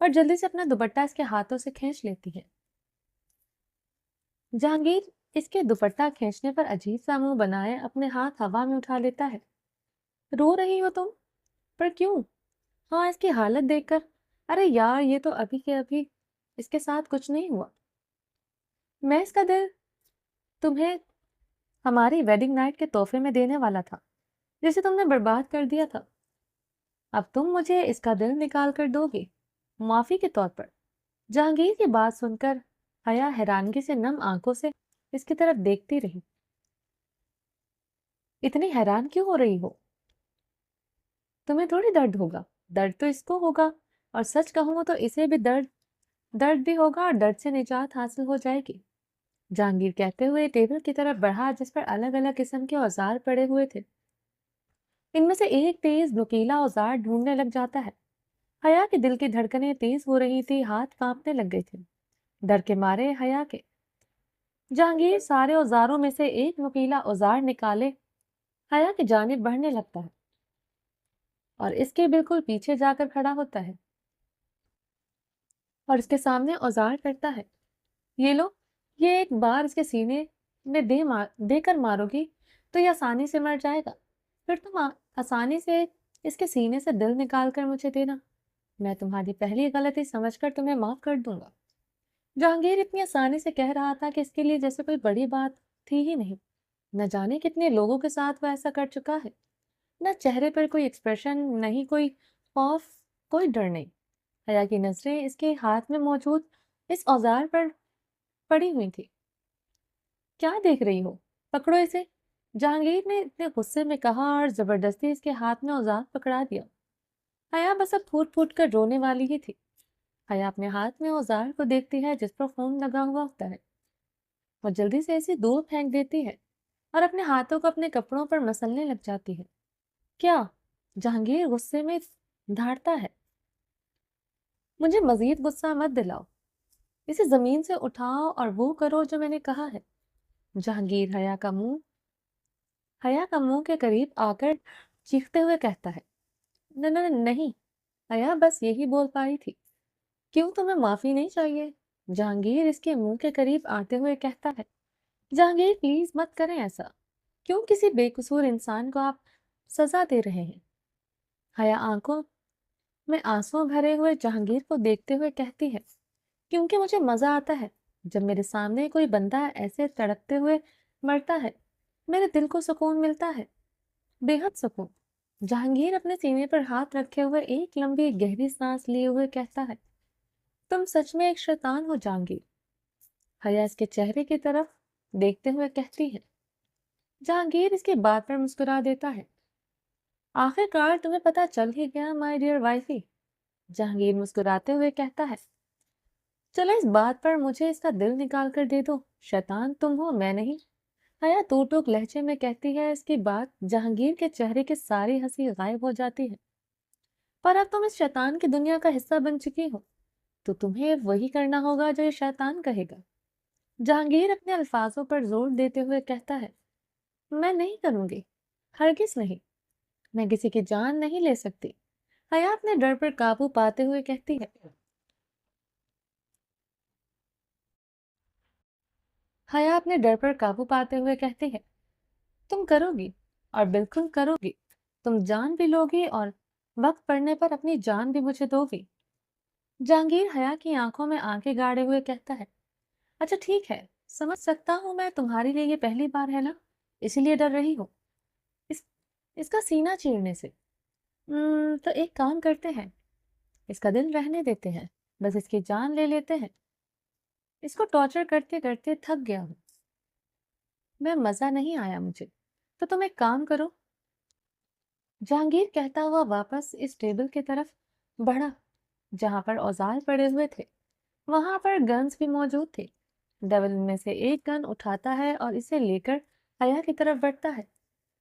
اور جلدی سے اپنا دوپٹہ اس کے ہاتھوں سے کھینچ لیتی ہے۔ جہانگیر اس کے دوپٹہ کھینچنے پر عجیب سا منہ بنائے اپنے ہاتھ ہوا میں اٹھا لیتا ہے۔ رو رہی ہو تم؟ پر کیوں؟ ہاں، اس کی حالت دیکھ کر۔ ارے یار، یہ تو ابھی کے ابھی اس کے ساتھ کچھ نہیں ہوا۔ میں اس کا دل تمہیں ہماری ویڈنگ نائٹ کے تحفے میں دینے والا تھا، جسے تم نے برباد کر دیا تھا۔ اب تم مجھے اس کا دل نکال کر دو گے معافی کے طور پر؟ جہانگیر کی بات سن کر حیا حیرانگی سے نم آنکھوں سے اس کی طرف دیکھتی رہی۔ اتنی حیران کیوں ہو رہی ہو؟ تمہیں تھوڑی درد ہوگا، درد تو اس کو ہوگا، اور سچ کہوں تو اسے بھی درد بھی ہوگا اور درد سے نجات حاصل ہو جائے گی۔ جہانگیر کہتے ہوئے ٹیبل کی طرف بڑھا جس پر الگ الگ قسم کے اوزار پڑے ہوئے تھے۔ ان میں سے ایک تیز نکیلا اوزار ڈھونڈنے لگ جاتا ہے۔ حیا کے دل کی دھڑکنیں تیز ہو رہی تھی، ہاتھ کانپنے لگ گئے تھے ڈر کے مارے حیا کے۔ جہانگیر سارے اوزاروں میں سے ایک نکیلا اوزار نکالے حیا کی جانب بڑھنے لگتا ہے اور اس کے بالکل پیچھے جا کر کھڑا ہوتا ہے اور اس کے سامنے اوزار کرتا ہے۔ یہ لو، یہ ایک بار اس کے سینے میں دے کر مارو گی تو یہ آسانی سے مر جائے گا، پھر تم آسانی سے اس کے سینے سے دل نکال کر مجھے دینا، میں تمہاری پہلی غلطی سمجھ کر تمہیں معاف کر دوں گا۔ جہانگیر اتنی آسانی سے کہہ رہا تھا کہ اس کے لیے جیسے کوئی بڑی بات تھی ہی نہیں۔ نہ جانے کتنے لوگوں کے ساتھ وہ ایسا کر چکا ہے، نہ چہرے پر کوئی ایکسپریشن، نہیں کوئی خوف، کوئی ڈر نہیں۔ حیا کی نظریں اس کے ہاتھ میں موجود اس اوزار پر پڑی ہوئی تھی۔ کیا دیکھ رہی ہو؟ پکڑو اسے، جہانگیر نے اتنے غصے میں کہا اور زبردستی اس کے ہاتھ میں اوزار پکڑا دیا۔ حیا بس اب پھوٹ پھوٹ کر رونے والی ہی تھی۔ حیا اپنے ہاتھ میں اوزار کو دیکھتی ہے جس پر خون لگا ہوا ہوتا ہے، وہ جلدی سے اسے دور پھینک دیتی ہے اور اپنے ہاتھوں کو اپنے کپڑوں پر مسلنے لگ جاتی ہے۔ کیا؟ جہانگیر غصے میں دھاڑتا ہے۔ مجھے مزید غصہ مت دلاؤ، اسے زمین سے اٹھاؤ اور وہ کرو جو میں نے کہا ہے۔ جہانگیر حیا کا منہ کے قریب آ کر چیختے ہوئے کہتا ہے۔ نہیں، حیا بس یہی بول پائی تھی۔ کیوں، تمہیں معافی نہیں چاہیے؟ جہانگیر اس کے منہ کے قریب آتے ہوئے کہتا ہے۔ جہانگیر پلیز مت کریں ایسا، کیوں کسی بے قصور انسان کو آپ سزا دے رہے ہیں؟ حیا آنکھوں میں آنسوں بھرے ہوئے جہانگیر کو دیکھتے ہوئے کہتی ہے، کیونکہ مجھے مزہ آتا ہے جب میرے سامنے کوئی بندہ ایسے تڑپتے ہوئے مرتا ہے، میرے دل کو سکون ملتا ہے، بے حد سکون۔ جہانگیر اپنے سینے پر ہاتھ رکھے ہوئے ایک لمبی گہری سانس لیے ہوئے کہتا ہے، تم سچ میں ایک شیطان ہو جہانگیر۔ حیا اس کے چہرے کی طرف دیکھتے ہوئے کہتی ہے۔ جہانگیر اس کی بات پر مسکرا دیتا ہے۔ آخر کار تمہیں پتا چل ہی گیا مائی ڈیئر وائفی، جہانگیر مسکراتے ہوئے کہتا ہے۔ چلو اس بات پر مجھے اس کا دل نکال کر دے دو، شیطان تم ہو، میں نہیں۔ حیا ٹوک ٹوک لہجے میں کہتی ہے۔ اس کی بات جہانگیر کے چہرے کی ساری ہنسی غائب ہو جاتی ہے۔ پر اب تم اس شیطان کی دنیا کا حصہ بن چکی ہو تو تمہیں وہی کرنا ہوگا جو یہ شیطان کہے گا۔ جہانگیر اپنے الفاظوں پر زور دیتے ہوئے کہتا ہے، میں نہیں کروں گی، ہرگز نہیں، میں کسی کی جان نہیں لے سکتی۔ حیا اپنے ڈر پر قابو پاتے ہوئے کہتی ہے۔ حیا اپنے ڈر پر قابو پاتے ہوئے کہتی ہے، تم کرو گی، اور بالکل کرو گی، تم جان بھی لو گی اور وقت پڑنے پر اپنی جان بھی مجھے دو گی۔ جہانگیر حیا کی آنکھوں میں آنکھیں گاڑے ہوئے کہتا ہے، اچھا ٹھیک ہے، سمجھ سکتا ہوں میں، تمہارے لیے یہ پہلی بار ہے نا، اسی لیے ڈر رہی ہو اس اس کا سینہ چیرنے سے۔ تو ایک کام کرتے ہیں، اس کا دل رہنے دیتے ہیں، بس اس کی جان لے لیتے ہیں، اس کو ٹارچر کرتے کرتے تھک گیا ہوں میں، مزہ نہیں آیا مجھے، تو تم ایک کام کرو۔ جہانگیر کہتا ہوا واپس اس ٹیبل کی طرف بڑھا جہاں پر اوزار پڑے ہوئے تھے، وہاں پر گنز بھی موجود تھے۔ ڈبل میں سے ایک گن اٹھاتا ہے اور اسے لے کر حیا کی طرف بڑھتا ہے،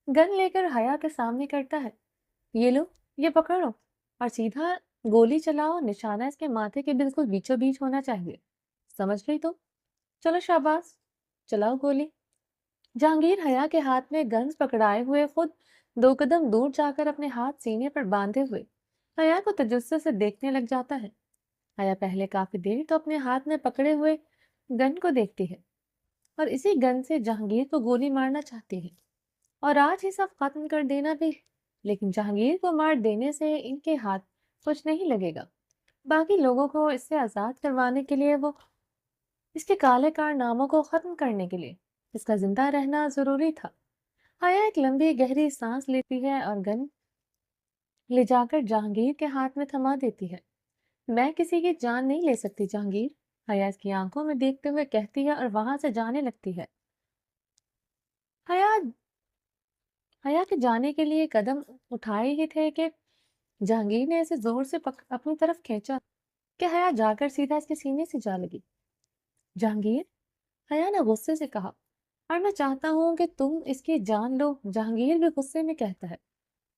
گن لے کر حیا کے سامنے کرتا ہے، یہ لو، یہ پکڑو اور سیدھا گولی چلاؤ، نشانہ اس کے ماتھے کے بالکل بیچوں بیچ ہونا چاہیے، سمجھ گئی تو؟ چلو شاباش، چلاؤ گولی۔ جہانگیر حیا کے ہاتھ میں گنز پکڑائے ہوئے خود 2 قدم دور جا کر اپنے ہاتھ سینے پر باندھے ہوئے حیا کو تجسس سے دیکھنے لگ جاتا ہے۔ حیا پہلے کافی دیر تو اپنے ہاتھ میں پکڑے ہوئے گن کو دیکھتی ہے اور اسی گن سے جہانگیر کو گولی مارنا چاہتی ہے اور آج ہی سب ختم کر دینا بھی، لیکن جہانگیر کو مار دینے سے ان کے ہاتھ کچھ نہیں لگے گا۔ باقی لوگوں کو اس سے آزاد کروانے کے لیے، وہ اس کے کالے کارناموں کو ختم کرنے کے لیے اس کا زندہ رہنا ضروری تھا۔ حیا ایک لمبی گہری سانس لیتی ہے اور گن لے جا کر جہانگیر کے ہاتھ میں تھما دیتی ہے۔ میں کسی کی جان نہیں لے سکتی جہانگیر، حیا اس کی آنکھوں میں دیکھتے ہوئے کہتی ہے اور وہاں سے جانے لگتی ہے۔ حیا حیا کے جانے کے لیے قدم اٹھائے ہی تھے کہ جہانگیر نے اسے زور سے اپنی طرف کھینچا کہ حیا جا کر سیدھا اس کے سینے سے جا لگی۔ جہانگیر، حیا نے غصے سے کہا، اور میں چاہتا ہوں کہ تم اس کی جان لو۔ جہانگیر بھی غصے میں کہتا ہے،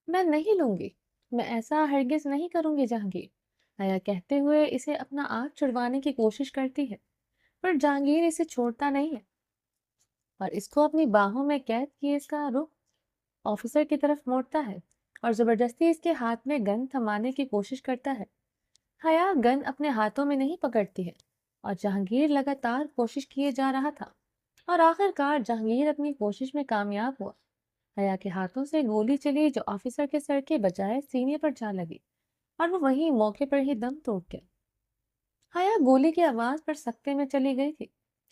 میں نہیں لوں گی، میں ایسا ہرگز نہیں کروں گی جہانگیر۔ حیا کہتے ہوئے اسے اپنا آپ چھڑوانے کی کوشش کرتی ہے، پر جہانگیر اسے چھوڑتا نہیں ہے اور اس کو اپنی باہوں میں قید کیے اس کا رخ آفیسر کی طرف موڑتا ہے اور زبردستی اس کے ہاتھ میں گن تھمانے کی کوشش کرتا ہے۔ حیا گن اپنے ہاتھوں میں نہیں پکڑتی ہے اور جہانگیر لگاتار کوشش کیے جا رہا تھا اور آخر کار جہانگیر اپنی کوشش میں کامیاب ہوا۔ حیا کے ہاتھوں سے گولی چلی جو آفیسر کے سر کے بجائے سینے پر جا لگی اور وہ وہیں موقع پر ہی دم توڑ گیا۔ حیا گولی کی آواز پر سکتے میں چلی گئی تھی۔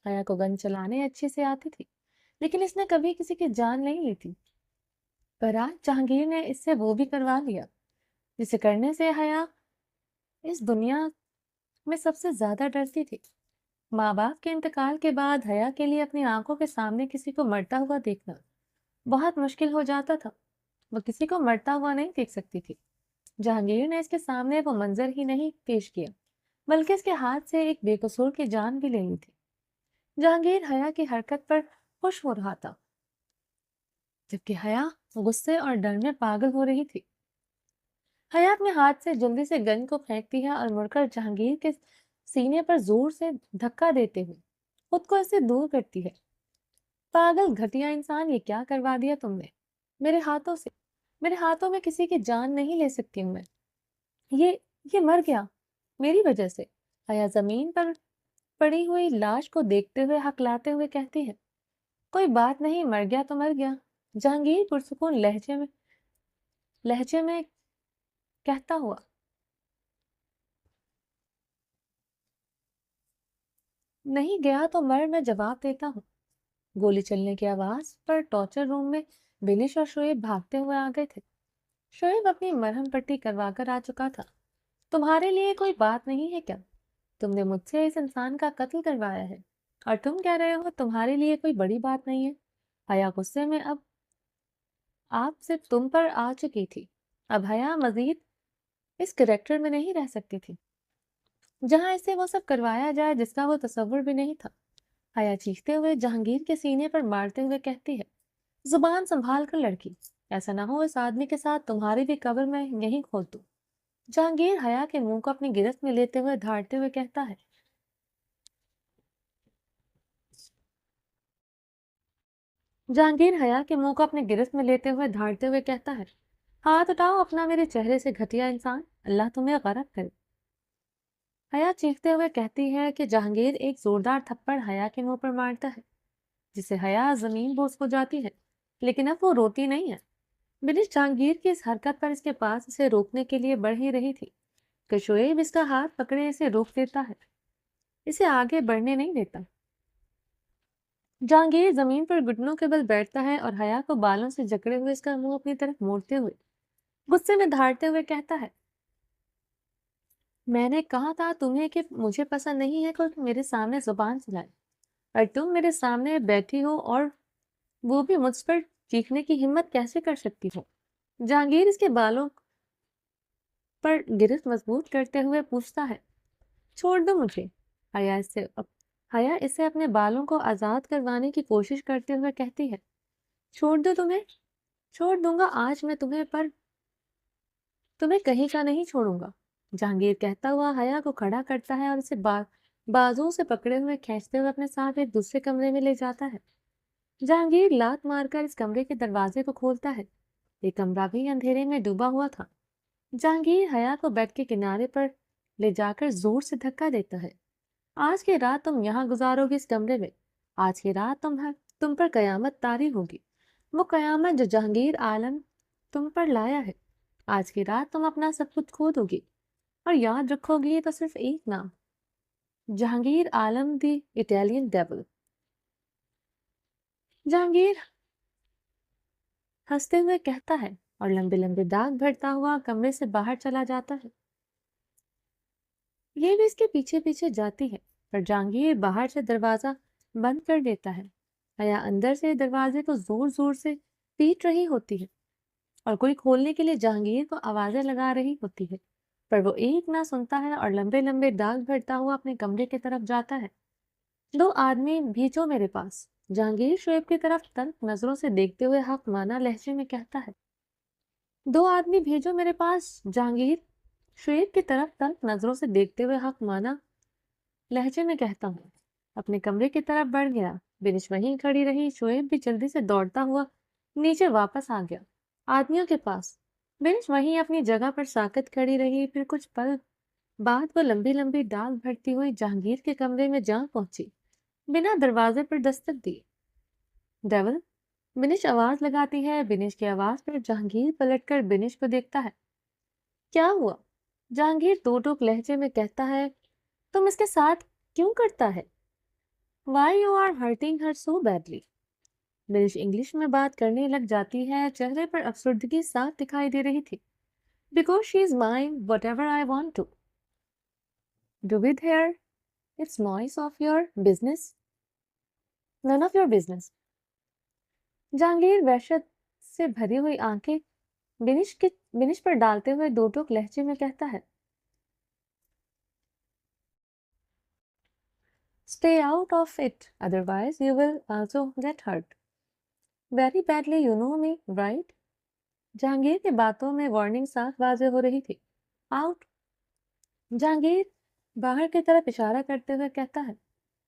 حیا کو گن چلانے اچھے سے آتی تھی، لیکن اس نے کبھی کسی کی جان نہیں لی تھی، پر آج جہانگیر نے اس سے وہ بھی کروا لیا جسے کرنے سے حیا اس دنیا میں سب سے زیادہ ڈرتی تھی۔ ماں باپ کے انتقال کے بعد حیا کے لیے اپنی آنکھوں کے سامنے کسی کو مرتا ہوا دیکھنا بہت مشکل ہو جاتا تھا۔ وہ کسی کو مرتا ہوا نہیں دیکھ سکتی تھی۔ جہانگیر نے اس کے سامنے وہ منظر ہی نہیں پیش کیا، بلکہ اس کے ہاتھ سے ایک بے قصور کی جان بھی لے لی تھی۔ جہانگیر حیا کی حرکت پر خوش ہو رہا تھا، جبکہ حیا غصے اور ڈر میں پاگل ہو رہی تھی۔ حیا اپنے ہاتھ سے جلدی سے گن کو پھینکتی ہے اور مڑ کر جہانگیر کے سینے پر زور سے دھکا دیتے ہوئے خود کو اس سے دور کرتی ہے۔ پاگل گھٹیا انسان، یہ کیا کروا دیا تم نے میرے ہاتھوں سے؟ میرے ہاتھوں میں کسی کی جان نہیں لے سکتی ہوں میں۔ یہ مر گیا میری وجہ سے۔ حیا زمین پر پڑی ہوئی لاش کو دیکھتے ہوئے ہکلاتے ہوئے کہتی ہے، کوئی بات نہیں، مر گیا تو مر گیا۔ جہانگیر پرسکون لہجے میں کہتا ہوا، نہیں گیا تو مر، میں جواب دیتا ہوں۔ گولی چلنے کی آواز پر ٹارچر روم میں بینش اور شعیب بھاگتے ہوئے آ گئے تھے۔ شعیب اپنی مرہم پٹی کروا کر آ چکا تھا۔ تمہارے لیے کوئی بات نہیں ہے کیا؟ تم نے مجھ سے اس انسان کا قتل کروایا ہے اور تم کہہ رہے ہو تمہارے لیے کوئی بڑی بات نہیں ہے۔ حیا غصے میں اب آپ سے تم پر آ چکی تھی۔ اب حیا مزید اس کریکٹر میں نہیں رہ سکتی تھی جہاں اسے وہ سب کروایا جائے جس کا وہ تصور بھی نہیں تھا۔ حیا چیختے ہوئے جہانگیر کے سینے پر مارتے ہوئے کہتی ہے، زبان سنبھال کر لڑکی، ایسا نہ ہو اس آدمی کے ساتھ تمہاری بھی قبر میں یہیں کھود دوں۔ جہانگیر حیا کے منہ کو اپنی گرفت میں لیتے ہوئے دھاڑتے ہوئے کہتا ہے، جہانگیر حیا کے منہ کو اپنی گرفت میں لیتے ہوئے دھاڑتے ہوئے کہتا ہے، ہاتھ اٹھاؤ اپنا میرے چہرے سے، گھٹیا انسان، اللہ تمہیں غرق کرے۔ حیا چیختے ہوئے کہتی ہے کہ جہانگیر ایک زوردار تھپڑ حیا کے منہ پر مارتا ہے جسے حیا زمین بوس ہو جاتی ہے، لیکن اب وہ روتی نہیں ہے۔ بنش جہانگیر کی اس حرکت پر اس کے پاس اسے روکنے کے لیے بڑھ ہی رہی تھی کہ شعیب اس کا ہاتھ پکڑے اسے روک دیتا ہے، اسے آگے بڑھنے نہیں دیتا۔ جہانگیر زمین پر گھٹنوں کے بل بیٹھتا ہے اور حیا کو بالوں سے جکڑے ہوئے اس کا منہ اپنی طرف موڑتے ہوئے غصے میں دھاڑتے ہوئے کہتا ہے، میں نے کہا تھا تمہیں کہ مجھے پسند نہیں ہے کہ میرے سامنے زبان چلائے، اور تم میرے سامنے بیٹھی ہو اور وہ بھی مجھ پر چیخنے کی ہمت کیسے کر سکتی ہو؟ جہانگیر اس کے بالوں پر گرفت مضبوط کرتے ہوئے پوچھتا ہے، چھوڑ دو مجھے۔ حیا اس سے اپنے بالوں کو آزاد کروانے کی کوشش کرتے ہوئے کہتی ہے، چھوڑ دو تمہیں؟ چھوڑ دوں گا آج میں تمہیں، پر تمہیں کہیں کا نہیں چھوڑوں گا۔ جہانگیر کہتا ہوا حیا کو کھڑا کرتا ہے اور اسے بازوں سے پکڑے ہوئے کھینچتے ہوئے اپنے ساتھ ایک دوسرے کمرے میں لے جاتا ہے۔ جہانگیر لات مار کر اس کمرے کے دروازے کو کھولتا ہے۔ یہ کمرہ بھی اندھیرے میں ڈوبا ہوا تھا۔ جہانگیر حیا کو بیڈ کے کنارے پر لے جا کر زور سے دھکا دیتا ہے۔ آج کی رات تم یہاں گزارو گی اس کمرے میں، آج کی رات تم پر قیامت طاری ہوگی، وہ قیامت جو جہانگیر عالم تم پر لایا ہے۔ آج کی رات تم اپنا سب کچھ کھو دو گی، اور یاد رکھو گی تو صرف ایک نام، جہانگیر عالم دی اٹیلین ڈیول۔ جہانگیر ہنستے ہوئے کہتا ہے اور لمبے لمبے داغ بھرتا ہوا کمرے سے باہر چلا جاتا ہے۔ یہ بھی اس کے پیچھے پیچھے جاتی ہے، پر جہانگیر باہر سے دروازہ بند کر دیتا ہے۔ حیا اندر سے دروازے کو زور زور سے پیٹ رہی ہوتی ہے اور کوئی کھولنے کے لیے جہانگیر کو آوازیں لگا رہی ہوتی ہے، پر وہ ایک نہ سنتا ہے اور لمبے لمبے داغ بھرتا ہوا اپنے کمرے کی طرف جاتا ہے۔ دو آدمی بھیجو میرے پاس، جہانگیر شعیب کی طرف تلخ نظروں سے دیکھتے ہوئے حق مانا لہجے میں کہتا ہے۔ دو آدمی بھیجو میرے پاس، جہانگیر شعیب کی طرف تلخ نظروں سے دیکھتے ہوئے حق مانا لہجے میں کہتا ہوں۔ اپنے کمرے کی طرف بڑھ گیا، بنش وہیں کھڑی رہی۔ شعیب بھی جلدی سے دوڑتا ہوا نیچے واپس آ گیا آدمیوں کے پاس۔ بنش وہیں اپنی جگہ پر ساکت کھڑی رہی۔ پھر کچھ پل بعد وہ لمبی لمبی ڈال بھرتی ہوئی جہانگیر کے کمرے میں جا پہنچی، بنا دروازے پر دستک دیے۔ ڈیول، بنش آواز لگاتی ہے۔ بنش کی آواز پر جہانگیر پلٹ کر بنش کو دیکھتا ہے۔ کیا ہوا؟ جہانگیر دو ٹوک لہجے میں کہتا ہے، تم اس کے ساتھ کیوں کرتا ہے؟ Why you are hurting her so badly؟ Binish English میں بات کرنے لگ جاتی ہے، چہرے پر افسردگی صاف دکھائی دے رہی تھی۔ Because she is mine, whatever I want to do with her, it's noise of your business, none of your business۔ Jahangir وحشت سے بھری ہوئی آنکھیں بنش پر ڈالتے ہوئے دو ٹوک لہجے میں کہتا ہے، Stay out of it, otherwise you will also get hurt very badly, you know me, right؟ Jahangir کی باتوں میں وارننگ صاف واضح ہو رہی تھی۔ آؤٹ۔ جہانگیر باہر کی طرف اشارہ کرتے ہوئے کہتا ہے۔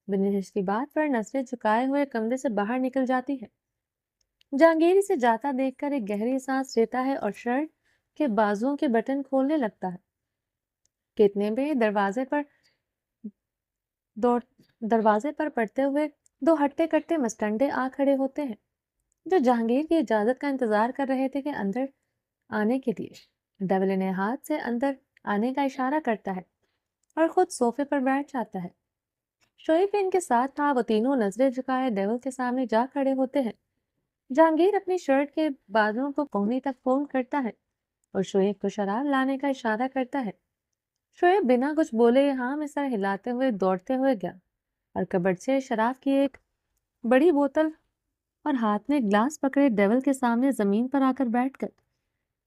بنش کی بات پر نظریں جھکائے ہوئے کمرے سے باہر نکل جاتی ہے۔ جہانگیر اسے جاتا دیکھ کر ایک گہری سانس لیتا ہے اور شرٹ کے بازوؤں کے بٹن کھولنے لگتا ہے کہ اتنے میں دروازے پر پڑتے ہوئے دو ہٹے کٹے مستنڈے آ کھڑے ہوتے ہیں، جو جہانگیر کی اجازت کا انتظار کر رہے تھے کہ اندر آنے کے لیے۔ ڈیول انہیں ہاتھ سے اندر آنے کا اشارہ کرتا ہے اور خود صوفے پر بیٹھ جاتا ہے۔ شعیب بھی ان کے ساتھ تھا۔ وہ تینوں نظریں جھکائے ڈیول کے سامنے جا کھڑے ہوتے ہیں۔ جہانگیر اپنی شرٹ کے بازوؤں کو کونی تک فولڈ کرتا ہے اور شعیب کو شراب لانے کا اشارہ کرتا ہے۔ شعیب بنا کچھ بولے ہاں میں سر ہلاتے ہوئے دوڑتے ہوئے گیا اور کبرڈ سے شراب کی ایک بڑی بوتل اور ہاتھ میں گلاس پکڑے ڈیول کے سامنے زمین پر آ کر بیٹھ کر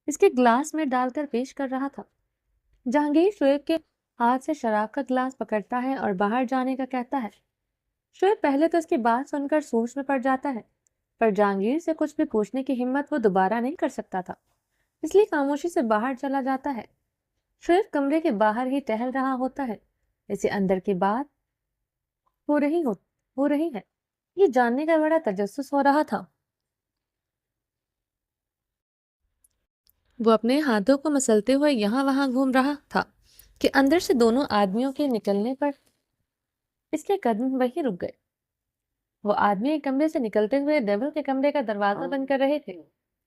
اس کے گلاس میں ڈال کر پیش کر رہا تھا۔ جہانگیر شعیب کے ہاتھ سے شراب کا گلاس پکڑتا ہے اور باہر جانے کا کہتا ہے۔ شعیب پہلے تو اس کی بات سن کر سوچ میں پڑ جاتا ہے، پر جہانگیر سے کچھ بھی پوچھنے کی ہمت وہ دوبارہ نہیں کر سکتا تھا، اس لیے خاموشی سے باہر چلا جاتا ہے۔ شعیب کمرے کے باہر ہی ٹہل رہا ہوتا ہے، اسے اندر کی بات ہو رہی ہے، یہ جاننے کا بڑا تجسس ہو رہا تھا۔ وہ اپنے ہاتھوں کو مسلتے ہوئے یہاں وہاں گھوم رہا تھا کہ اندر سے دونوں آدمیوں کے نکلنے پر اس کے قدم وہیں رک گئے۔ وہ آدمی کمرے سے نکلتے ہوئے ڈیول کے کمرے کا دروازہ بند کر رہے تھے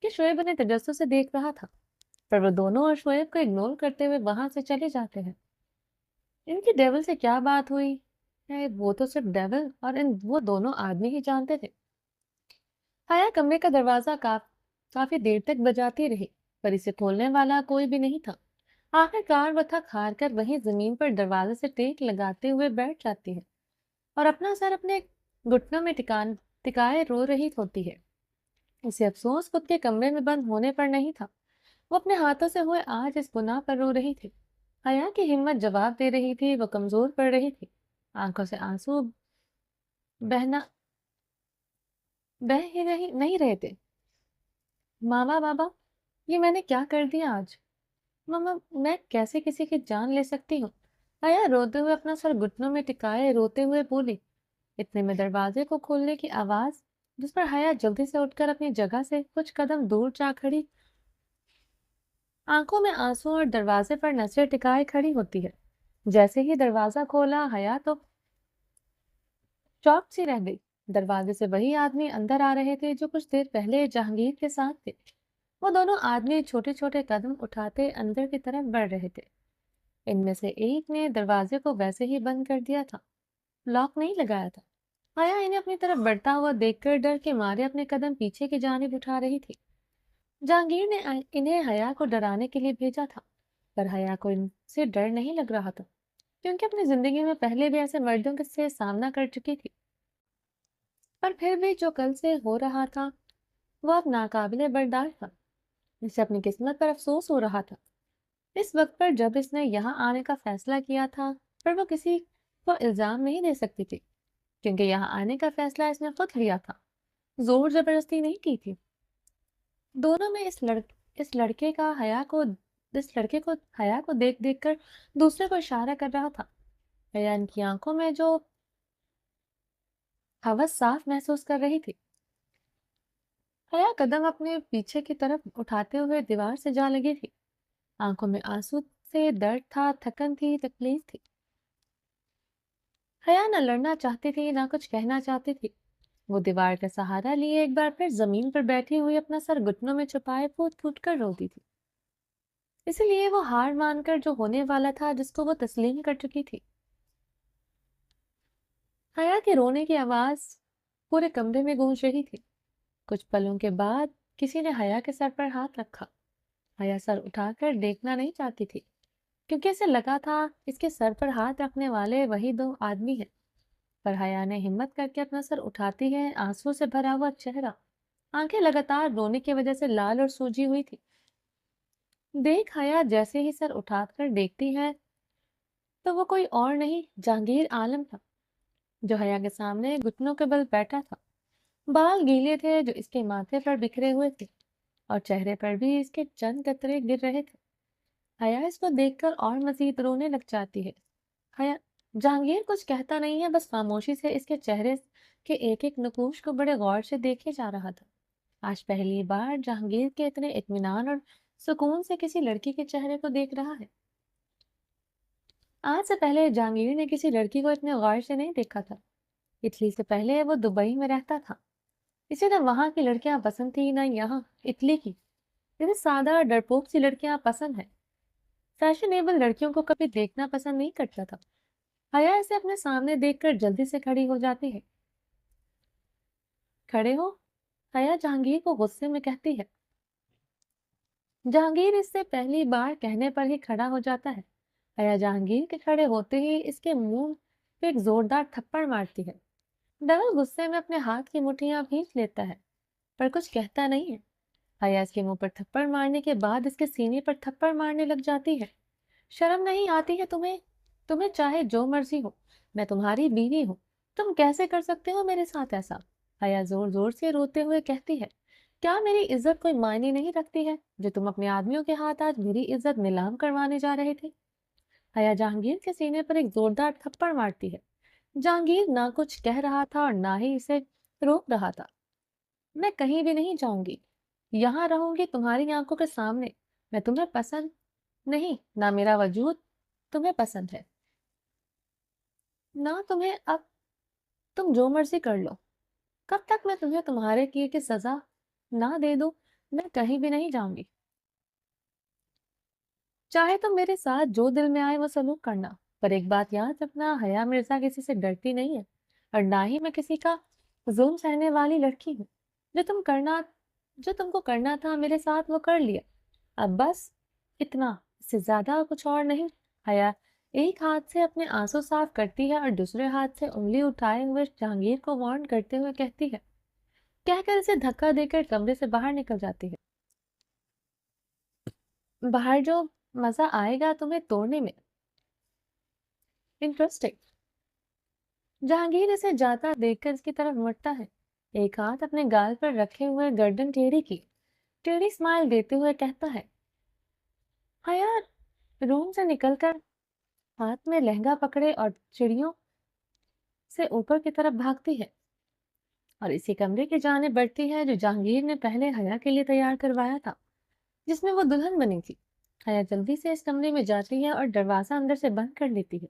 کہ شعیب انہیں تجسس سے دیکھ رہا تھا، پر وہ دونوں اور شعیب کو اگنور کرتے ہوئے وہاں سے چلے جاتے ہیں۔ ان کی ڈیول سے کیا بات ہوئی ہے وہ تو صرف ڈیول اور وہ دونوں آدمی ہی جانتے تھے۔ حیا کمرے کا دروازہ کافی دیر تک بجاتی رہی، پر اسے کھولنے والا کوئی بھی نہیں تھا۔ آخر کار وہ تھک ہار کر وہیں زمین پر دروازے سے ٹیک لگاتے ہوئے بیٹھ جاتی ہے اور اپنا سر اپنے گھٹنوں میں ٹکائے رو رہی ہوتی ہے۔ اسے افسوس خود کے کمرے میں بند ہونے پر نہیں تھا، وہ اپنے ہاتھوں سے ہوئے آج اس گناہ پر رو رہی تھی۔ حیا کی ہمت جواب دے رہی تھی، وہ کمزور پڑ رہی تھی، آنکھوں سے آنسو بہہ ہی نہیں رہے تھے۔ ماما بابا، یہ میں نے کیا کر دیا آج؟ ماما، میں کیسے کسی کی جان لے سکتی ہوں؟ حیا روتے ہوئے اپنا سر گھٹنوں میں ٹکائے روتے ہوئے بولی۔ اتنے میں دروازے کو کھولنے کی آواز، جس پر حیا جلدی سے اٹھ کر اپنی جگہ سے کچھ قدم دور جا کھڑی، آنکھوں میں آنسو اور دروازے پر نظریں ٹکائے کھڑی ہوتی ہے۔ جیسے ہی دروازہ کھولا حیا تو چوک سی رہ گئی۔ دروازے سے وہی آدمی اندر آ رہے تھے جو کچھ دیر پہلے جہانگیر کے ساتھ تھے۔ وہ دونوں آدمی چھوٹے چھوٹے قدم اٹھاتے اندر کی طرف بڑھ رہے تھے۔ ان میں سے ایک نے دروازے کو ویسے ہی بند کر دیا تھا، لاک نہیں لگایا تھا۔ حیا انہیں اپنی طرف بڑھتا ہوا دیکھ کر ڈر کے مارے اپنے قدم پیچھے کی جانب اٹھا رہی تھی۔ جہانگیر نے انہیں حیا کو ڈرانے کے لیے بھیجا تھا، پر حیا کو ان سے ڈر نہیں لگ رہا تھا، کیونکہ اپنی زندگی میں پہلے بھی ایسے مردوں کے سے سامنا کر چکی تھی۔ پر پھر بھی جو کل سے ہو رہا تھا وہ اب ناقابل برداشت تھا۔ اسے اپنی قسمت پر افسوس ہو رہا تھا۔ اس وقت پر جب اس نے یہاں آنے کا فیصلہ کیا تھا، پر وہ کسی کو الزام نہیں دے سکتی تھی، کیونکہ یہاں آنے کا فیصلہ اس نے خود لیا تھا، زور زبردستی نہیں کی تھی۔ دونوں میں اس لڑکے کو حیا کو دیکھ دیکھ کر دوسرے کو اشارہ کر رہا تھا۔ حیا ان کی آنکھوں میں جو ہوس صاف محسوس کر رہی تھی۔ حیا قدم اپنے پیچھے کی طرف اٹھاتے ہوئے دیوار سے جا لگی تھی۔ آنکھوں میں آنسو سے درد تھا، تھکن تھی، تکلیف تھی۔ حیا نہ لڑنا چاہتی تھی نہ کچھ کہنا چاہتی تھی۔ وہ دیوار کا سہارا لیے ایک بار پھر زمین پر بیٹھی ہوئی اپنا سر گھٹنوں میں چھپائے پھوٹ پھوٹ کر روتی تھی، اسی لیے وہ ہار مان کر جو ہونے والا تھا جس کو وہ تسلیم کر چکی تھی۔ حیا کے رونے کی آواز پورے کمرے میں گونج رہی تھی۔ کچھ پلوں کے بعد کسی نے حیا کے سر پر ہاتھ رکھا۔ حیا سر اٹھا کر دیکھنا نہیں چاہتی تھی، کیونکہ اسے لگا تھا اس کے سر پر ہاتھ رکھنے والے وہی دو آدمی ہیں۔ پر حیا نے ہمت کر کے اپنا سر اٹھاتی ہے، آنسو سے بھرا ہوا چہرہ، آنکھیں لگاتار رونے کی وجہ سے لال اور سوجی ہوئی تھی۔ دیکھ حیا جیسے ہی سر اٹھا کر دیکھتی ہے تو وہ کوئی اور نہیں جہانگیر عالم تھا، جو حیا کے سامنے گھٹنوں کے بل بیٹھا تھا۔ بال گیلے تھے جو اس کے ماتھے پر بکھرے ہوئے تھے، اور چہرے پر بھی اس کے چند قطرے گر رہے تھے۔ حیا اس کو دیکھ کر اور مزید رونے لگ جاتی ہے۔ حیا جہانگیر کچھ کہتا نہیں ہے، بس خاموشی سے اس کے چہرے کے ایک ایک نقوش کو بڑے غور سے دیکھے جا رہا تھا۔ آج پہلی بار جہانگیر کے اتنے اطمینان اور سکون سے کسی لڑکی کے چہرے کو دیکھ رہا ہے۔ آج سے پہلے جہانگیر نے کسی لڑکی کو اتنے غور سے نہیں دیکھا تھا۔ اٹلی سے پہلے وہ دبئی میں رہتا تھا، اسے نہ وہاں کی لڑکیاں پسند تھی نہ یہاں اٹلی کی۔ اسے سادہ ڈرپوک سی لڑکیاں پسند ہیں، فیشنیبل لڑکیوں کو کبھی دیکھنا پسند نہیں کرتا تھا۔ حیا اسے اپنے سامنے دیکھ کر جلدی سے کھڑی ہو جاتی ہے۔ کھڑے ہو، حیا جہانگیر کو غصے میں کہتی ہے۔ جہانگیر اس سے پہلی بار کہنے پر ہی کھڑا ہو جاتا ہے۔ حیا جہانگیر کے کھڑے ہوتے ہی اس کے منہ پہ ایک زوردار تھپڑ مارتی ہے۔ ڈبل غصے میں اپنے ہاتھ کی مٹھیاں بھینچ لیتا ہے، پر کچھ کہتا نہیں ہے۔ حیا اس کے منہ پر تھپڑ مارنے کے بعد اس کے سینے پر تھپڑ مارنے لگ جاتی ہے۔ شرم نہیں آتی ہے تمہیں چاہے جو مرضی ہو، میں تمہاری بیوی ہوں، تم کیسے کر سکتے ہو میرے ساتھ ایسا؟ حیا زور زور سے روتے ہوئے کہتی ہے، کیا میری عزت کوئی معنی نہیں رکھتی ہے جو تم اپنے آدمیوں کے ہاتھ آج میری عزت نیلام کروانے جا رہے تھے؟ حیا جہانگیر کے سینے پر ایک زوردار تھپڑ مارتی ہے۔ جہانگیر نہ کچھ کہہ رہا تھا اور نہ ہی اسے روک رہا تھا۔ میں کہیں بھی نہیں جاؤں گی، یہاں رہوں گی تمہاری آنکھوں کے سامنے۔ میں تمہیں پسند نہیں، نہ میرا وجود تمہیں پسند ہے، نہ تمہیں اب تم جو مرضی کر لو۔ کب تک میں تمہیں تمہارے کیے کی سزا نہ دے دوں، میں کہیں بھی نہیں جاؤں گی۔ چاہے تم میرے ساتھ جو دل میں آئے وہ سلوک کرنا، پر ایک بات یاد رکھنا، حیا مرزا کسی سے ڈرتی نہیں ہے، اور نہ ہی میں کسی کا ظلم سہنے والی لڑکی ہوں۔ جو تم کو کرنا تھا میرے ساتھ وہ کر لیا، اب بس اتنا، اس سے زیادہ کچھ اور نہیں۔ حیا ایک ہاتھ سے اپنے آنسو صاف کرتی ہے اور دوسرے ہاتھ سے انگلی اٹھائے ہوئے جہانگیر کو وارن کرتے ہوئے کہتی ہے، کہہ کر اسے دھکا دے کر کمرے سے باہر نکل جاتی ہے۔ باہر جو مزہ آئے گا تمہیں توڑنے میں۔ انٹرسٹنگ۔ جہانگیر اسے جاتا دیکھ کر اس کی طرف مڑتا ہے، ایک ہاتھ اپنے گال پر رکھے ہوئے گردن ٹیڑھی اسمائل دیتے ہوئے کہتا ہے۔ حیا روم سے نکل کر ہاتھ میں لہنگا پکڑے اور چڑیوں سے اوپر کی طرف بھاگتی ہے اور اسی کمرے کی جانب بڑھتی ہے جو جہانگیر نے پہلے حیا کے لیے تیار کروایا تھا، جس میں وہ دلہن بنی تھی۔ حیا جلدی سے اس کمرے میں جاتی ہے اور دروازہ اندر سے بند کر لیتی ہے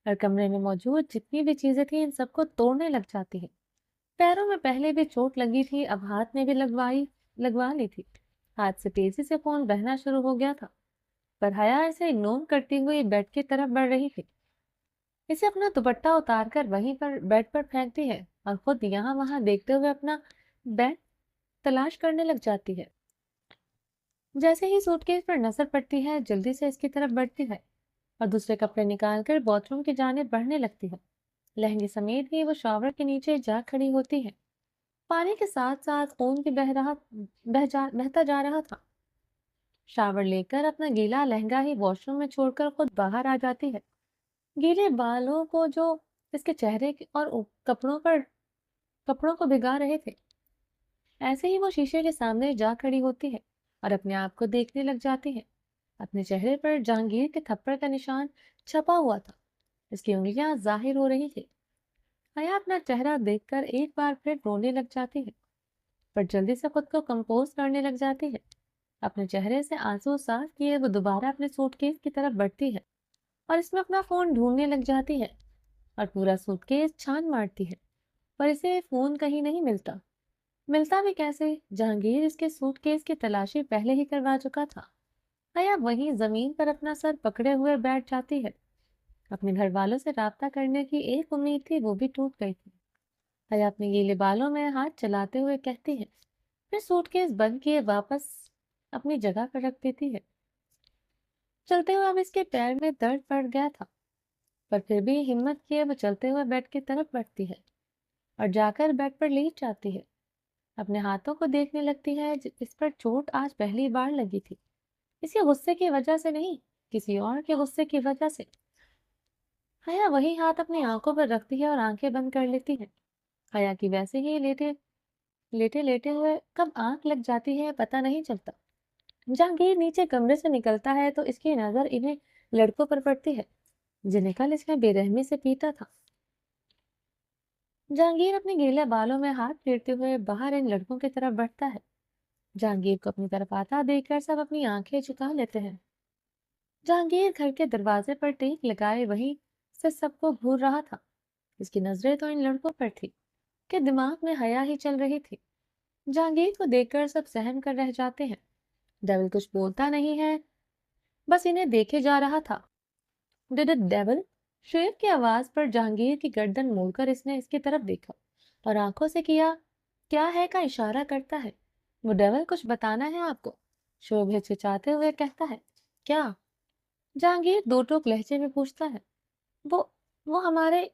اور کمرے میں موجود جتنی بھی چیزیں تھیں ان سب کو توڑنے لگ جاتی ہے۔ پیروں میں پہلے بھی چوٹ لگی تھی، اب ہاتھ میں بھی لگوا لی تھی۔ ہاتھ سے تیزی سے خون بہنا شروع ہو گیا تھا، پر حیا اسے اگنور کرتی ہوئی بیڈ کی طرف بڑھ رہی تھی۔ اسے اپنا دوپٹہ اتار کر وہیں پر بیڈ پر پھینکتی ہے اور خود یہاں وہاں دیکھتے ہوئے اپنا بیگ تلاش کرنے لگ جاتی ہے۔ جیسے ہی سوٹ کیس پر نظر پڑتی ہے جلدی سے اس کی طرف بڑھتی ہے اور دوسرے کپڑے نکال کر باتھ روم کی جانب بڑھنے لگتی ہے۔ لہنگے سمیت ہی وہ شاور کے نیچے جا کھڑی ہوتی ہے۔ پانی کے ساتھ ساتھ خون بھی بہتا جا رہا تھا۔ شاور لے کر اپنا گیلا لہنگا ہی واش روم میں چھوڑ کر خود باہر آ جاتی ہے۔ گیلے بالوں کو جو اس کے چہرے اور کپڑوں کو بھگا رہے تھے، ایسے ہی وہ شیشے کے سامنے جا کھڑی ہوتی ہے اور اپنے آپ کو دیکھنے لگ جاتی ہے۔ اپنے چہرے پر جہانگیر کے تھپڑ کا نشان چھپا ہوا تھا، اس کی انگلیاں ظاہر ہو رہی تھی۔ حیا اپنا چہرہ دیکھ کر ایک بار پھر رونے لگ جاتی ہے، پر جلدی سے خود کو کمپوز کرنے لگ جاتی ہے۔ اپنے چہرے سے آنسو صاف کیے وہ دوبارہ اپنے سوٹ کیس کی طرف بڑھتی ہے اور اس میں اپنا فون ڈھونڈنے لگ جاتی ہے اور پورا سوٹ کیس چھان مارتی ہے، پر اسے فون کہیں نہیں ملتا بھی کیسے؟ جہانگیر اس کے سوٹ کیس کی تلاشی پہلے ہی کروا چکا تھا۔ حیا وہیں زمین پر اپنا سر پکڑے ہوئے بیٹھ جاتی ہے۔ اپنے گھر والوں سے رابطہ کرنے کی ایک امید تھی، وہ بھی ٹوٹ گئی تھی۔ حیا اپنے گیلے بالوں میں ہاتھ چلاتے ہوئے کہتی ہے، پھر سوٹ کیس بند کیے واپس اپنی جگہ پر رکھ دیتی ہے۔ چلتے ہوئے اب اس کے پیر میں درد بڑھ گیا تھا، پر پھر بھی ہمت کیے وہ چلتے ہوئے بیڈ کی طرف بڑھتی ہے اور جا کر بیڈ پر لیٹ جاتی ہے۔ اپنے ہاتھوں کو دیکھنے لگتی ہے، اس پر چوٹ آج پہلی بار لگی تھی، اس کے غصے کی وجہ سے نہیں، کسی اور کے غصے کی وجہ سے۔ حیا وہی ہاتھ اپنی آنکھوں پر رکھتی ہے اور آنکھیں بند کر لیتی ہے۔ حیا کی ویسے ہی لیٹے ہوئے کب آنکھ لگ جاتی ہے پتہ نہیں چلتا۔ جہانگیر نیچے کمرے سے نکلتا ہے تو اس کی نظر انہیں لڑکوں پر پڑتی ہے جنہیں کل اس نے بے رحمی سے پیٹا تھا۔ جہانگیر اپنے گیلے بالوں میں ہاتھ پھیرتے ہوئے باہر ان لڑکوں کی طرف بڑھتا ہے۔ جہانگیر کو اپنی طرف آتا دیکھ کر سب اپنی آنکھیں جھکا لیتے ہیں۔ جہانگیر گھر کے دروازے پر ٹیک لگائے وہیں سے سب کو گھور رہا تھا۔ اس کی نظریں تو ان لڑکوں پر تھی کہ دماغ میں حیا ہی چل رہی تھی۔ جہانگیر کو دیکھ کر سب سہم کر رہ جاتے ہیں۔ ڈیول کچھ بولتا نہیں ہے، بس انہیں دیکھے جا رہا تھا۔ Did it dual? شعیب کی آواز پر جہانگیر کی گردن موڑ کر اس نے اس کی طرف دیکھا اور آنکھوں سے کیا ہے کا اشارہ کرتا ہے۔ وہ ڈیول کچھ بتانا ہے آپ کو؟ شعیب ہچکچاتے ہوئے کہتا ہے۔ کیا؟ جہانگیر دو ٹوک لہجے میں پوچھتا ہے۔ وہ ہمارے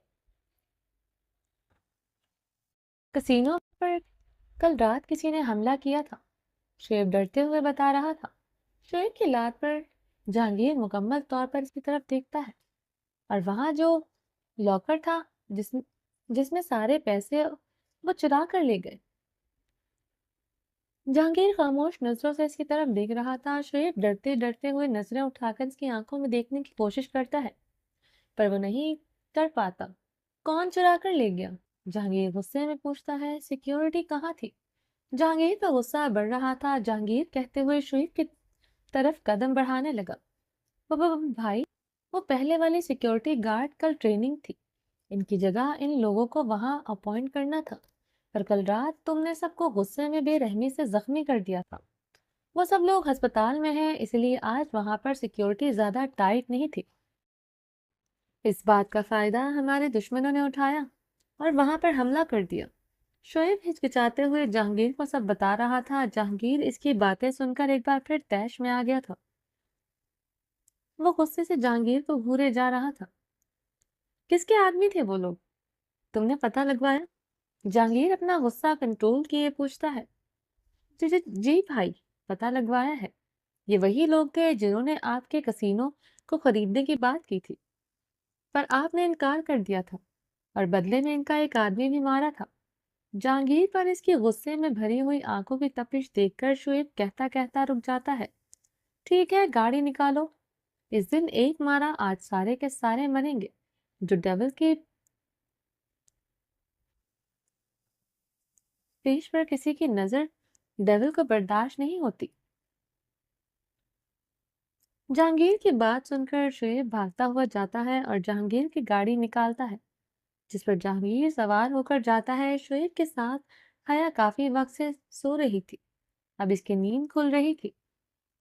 کسینو پر کل رات کسی نے حملہ کیا تھا، شعیب ڈرتے ہوئے بتا رہا تھا۔ شعیب کی لات پر جہانگیر مکمل طور پر اس کی طرف دیکھتا ہے اور وہاں جو لاکر تھا جس میں سارے پیسے وہ چرا کر لے گئے۔ جہانگیر خاموش نظروں سے اس کی طرف دیکھ رہا تھا۔ شعیب ڈرتے ڈرتے ہوئے نظریں اٹھا کر اس کی آنکھوں میں دیکھنے کی کوشش کرتا ہے، پر وہ نہیں کر پاتا۔ کون چرا کر لے گیا؟ جہانگیر غصے میں پوچھتا ہے۔ سیکیورٹی کہاں تھی؟ جہانگیر کا غصہ بڑھ رہا تھا۔ جہانگیر کہتے ہوئے شعیب کی طرف قدم بڑھانے لگا۔ بھائی، وہ پہلے والی سیکیورٹی گارڈ کل ٹریننگ تھی، ان کی جگہ ان لوگوں کو وہاں اپوائنٹ کرنا تھا، پر کل رات تم نے سب کو غصے میں بے رحمی سے زخمی کر دیا تھا۔ وہ سب لوگ ہسپتال میں ہیں، اس لیے آج وہاں پر سیکیورٹی زیادہ ٹائٹ نہیں تھی۔ اس بات کا فائدہ ہمارے دشمنوں نے اٹھایا اور وہاں پر حملہ کر دیا۔ شعیب ہچکچاتے ہوئے جہانگیر کو سب بتا رہا تھا۔ جہانگیر اس کی باتیں سن کر ایک بار پھر طیش میں آ گیا تھا۔ وہ غصے سے جہانگیر کو گھورے جا رہا تھا۔ کس کے آدمی تھے وہ لوگ؟ تم نے پتہ لگوایا؟ جہانگیر اپنا غصہ کنٹرول کیے پوچھتا ہے۔ جی بھائی، پتہ لگوایا ہے۔ یہ وہی لوگ تھے جنہوں نے آپ کے کسینو کو خریدنے کی بات کی تھی، پر آپ نے انکار کر دیا تھا اور بدلے میں ان کا ایک آدمی بھی مارا تھا۔ جہانگیر پر اس کی غصے میں بھری ہوئی آنکھوں کی تپش دیکھ کر شعیب کہتا کہتا رک جاتا ہے۔ ٹھیک ہے، گاڑی نکالو۔ اس دن ایک مارا، آج سارے کے سارے مریں گے۔ جو ڈیول کی پیش پر کسی کی نظر ڈیول کو برداشت نہیں ہوتی۔ جہانگیر کی بات سن کر شعیب بھاگتا ہوا جاتا ہے اور جہانگیر کی گاڑی نکالتا ہے جس پر جہانگیر سوار ہو کر جاتا ہے۔ شعیب کے ساتھ حیا کافی وقت سے سو رہی تھی، اب اس کی نیند کھل رہی تھی۔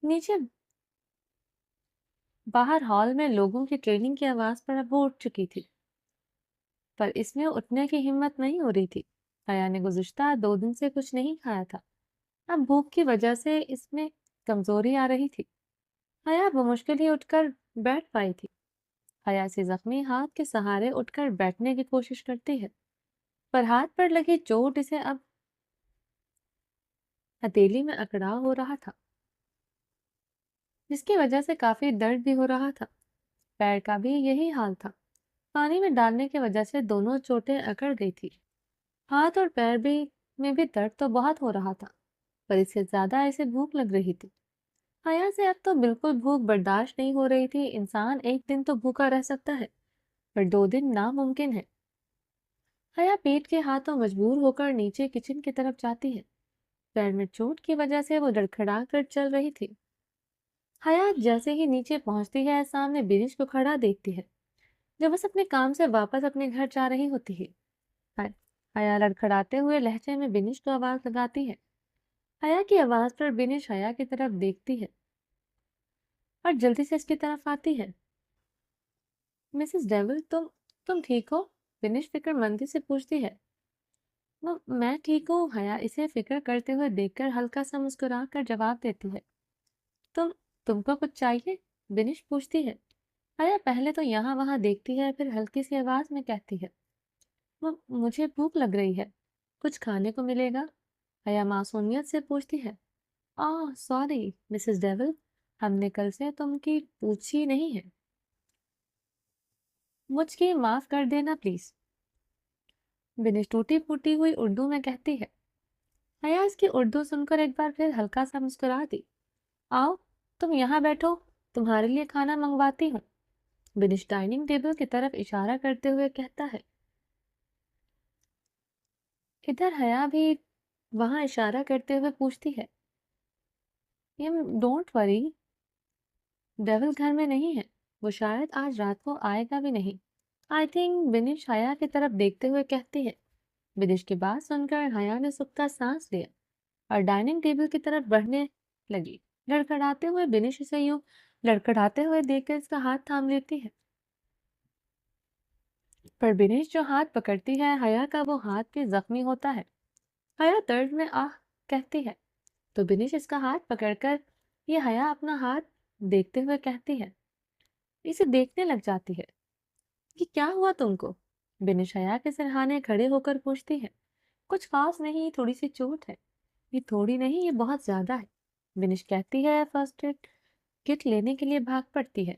نیچے باہر ہال میں لوگوں کی ٹریننگ کی آواز پر اب وہ اٹھ چکی تھی، پر اس میں اٹھنے کی ہمت نہیں ہو رہی تھی۔ حیا نے گزشتہ 2 دن سے کچھ نہیں کھایا تھا، اب بھوک کی وجہ سے اس میں کمزوری آ رہی تھی۔ حیا بمشکل ہی اٹھ کر بیٹھ پائی تھی۔ حیا سے زخمی ہاتھ کے سہارے اٹھ کر بیٹھنے کی کوشش کرتی ہے، پر ہاتھ پر لگی چوٹ اسے اب ہتھیلی میں اکڑا ہو رہا تھا، جس کی وجہ سے کافی درد بھی ہو رہا تھا۔ پیر کا بھی یہی حال تھا، پانی میں ڈالنے کی وجہ سے دونوں چوٹیں اکڑ گئی تھی۔ ہاتھ اور پیر میں بھی درد تو بہت ہو رہا تھا، پر اس سے زیادہ اسے بھوک لگ رہی تھی۔ حیا سے اب تو بالکل بھوک برداشت نہیں ہو رہی تھی۔ انسان ایک دن تو بھوکا رہ سکتا ہے، پر 2 دن ناممکن ہے۔ حیا پیٹ کے ہاتھوں مجبور ہو کر نیچے کچن کی طرف جاتی ہے۔ پیر میں چوٹ کی وجہ سے وہ لڑکھڑا کر چل رہی تھی۔ حیا جیسے ہی نیچے پہنچتی ہے، سامنے بنش کو کھڑا دیکھتی ہے جو بس اپنے کام سے واپس اپنے گھر جا رہی ہوتی ہے۔ حیا لڑکھڑاتے ہوئے لہجے میں بنش کو آواز لگاتی ہے۔ حیا کی آواز پر بنش حیا کی طرف دیکھتی ہے اور جلدی سے اس کی طرف آتی ہے۔ مسز ڈیول، تم ٹھیک ہو؟ بنش فکر مندی سے پوچھتی ہے۔ میں ٹھیک ہوں، حیا اسے فکر کرتے ہوئے دیکھ کر ہلکا سا مسکرا کر جواب دیتی ہے۔ تم کو کچھ چاہیے؟ بنش پوچھتی ہے۔ حیا پہلے تو یہاں وہاں دیکھتی ہے، پھر ہلکی سی آواز میں کہتی ہے، مجھے بھوک لگ رہی ہے، کچھ کھانے کو ملے گا؟ حیا معصومیت سے پوچھتی ہے۔ سوری مسز ڈیول، ہم نے کل سے تم کی پوچھی نہیں ہے، مجھ کی معاف کر دینا پلیز، بنش ٹوٹی پھوٹی ہوئی اردو میں کہتی ہے۔ حیا اس کی اردو سن کر ایک بار پھر ہلکا سا مسکرا دی۔ آؤ تم یہاں بیٹھو، تمہارے لیے کھانا منگواتی ہوں، بنش ڈائننگ ٹیبل کی طرف اشارہ کرتے ہوئے کہتا ہے۔ ادھر حیا بھی وہاں اشارہ کرتے ہوئے پوچھتی ہے، ڈونٹ وری، ڈیول گھر میں نہیں ہے، وہ شاید آج رات کو آئے گا بھی نہیں، آئی تھنک، بنش حیا کی طرف دیکھتے ہوئے کہتی ہے۔ بنش کی بات سن کر حیا نے سکتا سانس لیا اور ڈائننگ ٹیبل کی طرف بڑھنے لگی۔ لڑکھڑاتے ہوئے بنش اسے یوں لڑکھڑاتے ہوئے دیکھ کر اس کا ہاتھ تھام لیتی ہے، پر بنش جو ہاتھ پکڑتی ہے حیا کا، وہ ہاتھ بھی زخمی ہوتا ہے۔ حیا درد میں کہتی ہے تو بنش اس کا ہاتھ پکڑ کر یہ حیا اپنا ہاتھ دیکھتے ہوئے کہتی ہے، اسے دیکھنے لگ جاتی ہے۔ یہ کیا ہوا تم کو؟ بنش حیا کے سرہانے کھڑے ہو کر پوچھتی ہے۔ کچھ خاص نہیں، تھوڑی سی چوٹ ہے۔ یہ تھوڑی نہیں، یہ بہت زیادہ ہے، بنش کہتی ہے۔ فرسٹ ایڈ کٹ لینے کے لیے بھاگ پڑتی ہے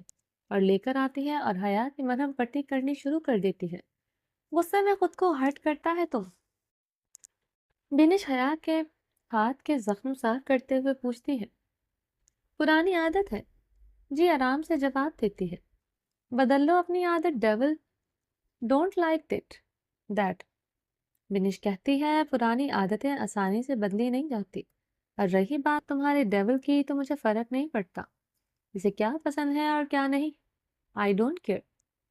اور لے کر آتی ہے اور حیا کی مرہم پٹی کرنی شروع کر دیتی ہے۔ غصے میں خود کو ہرٹ کرتا ہے تم؟ بنش حیا کے ہاتھ کے زخم صاف کرتے ہوئے پوچھتی ہے۔ پرانی عادت ہے، جی آرام سے جواب دیتی ہے۔ بدل لو اپنی عادت ڈیول، ڈونٹ لائک دیٹ، بنش کہتی ہے۔ پرانی عادتیں آسانی سے بدلی نہیں جاتی، اور رہی بات تمہارے ڈیول کی، تو مجھے فرق نہیں پڑتا اسے کیا پسند ہے اور کیا نہیں، آئی ڈونٹ کیئر،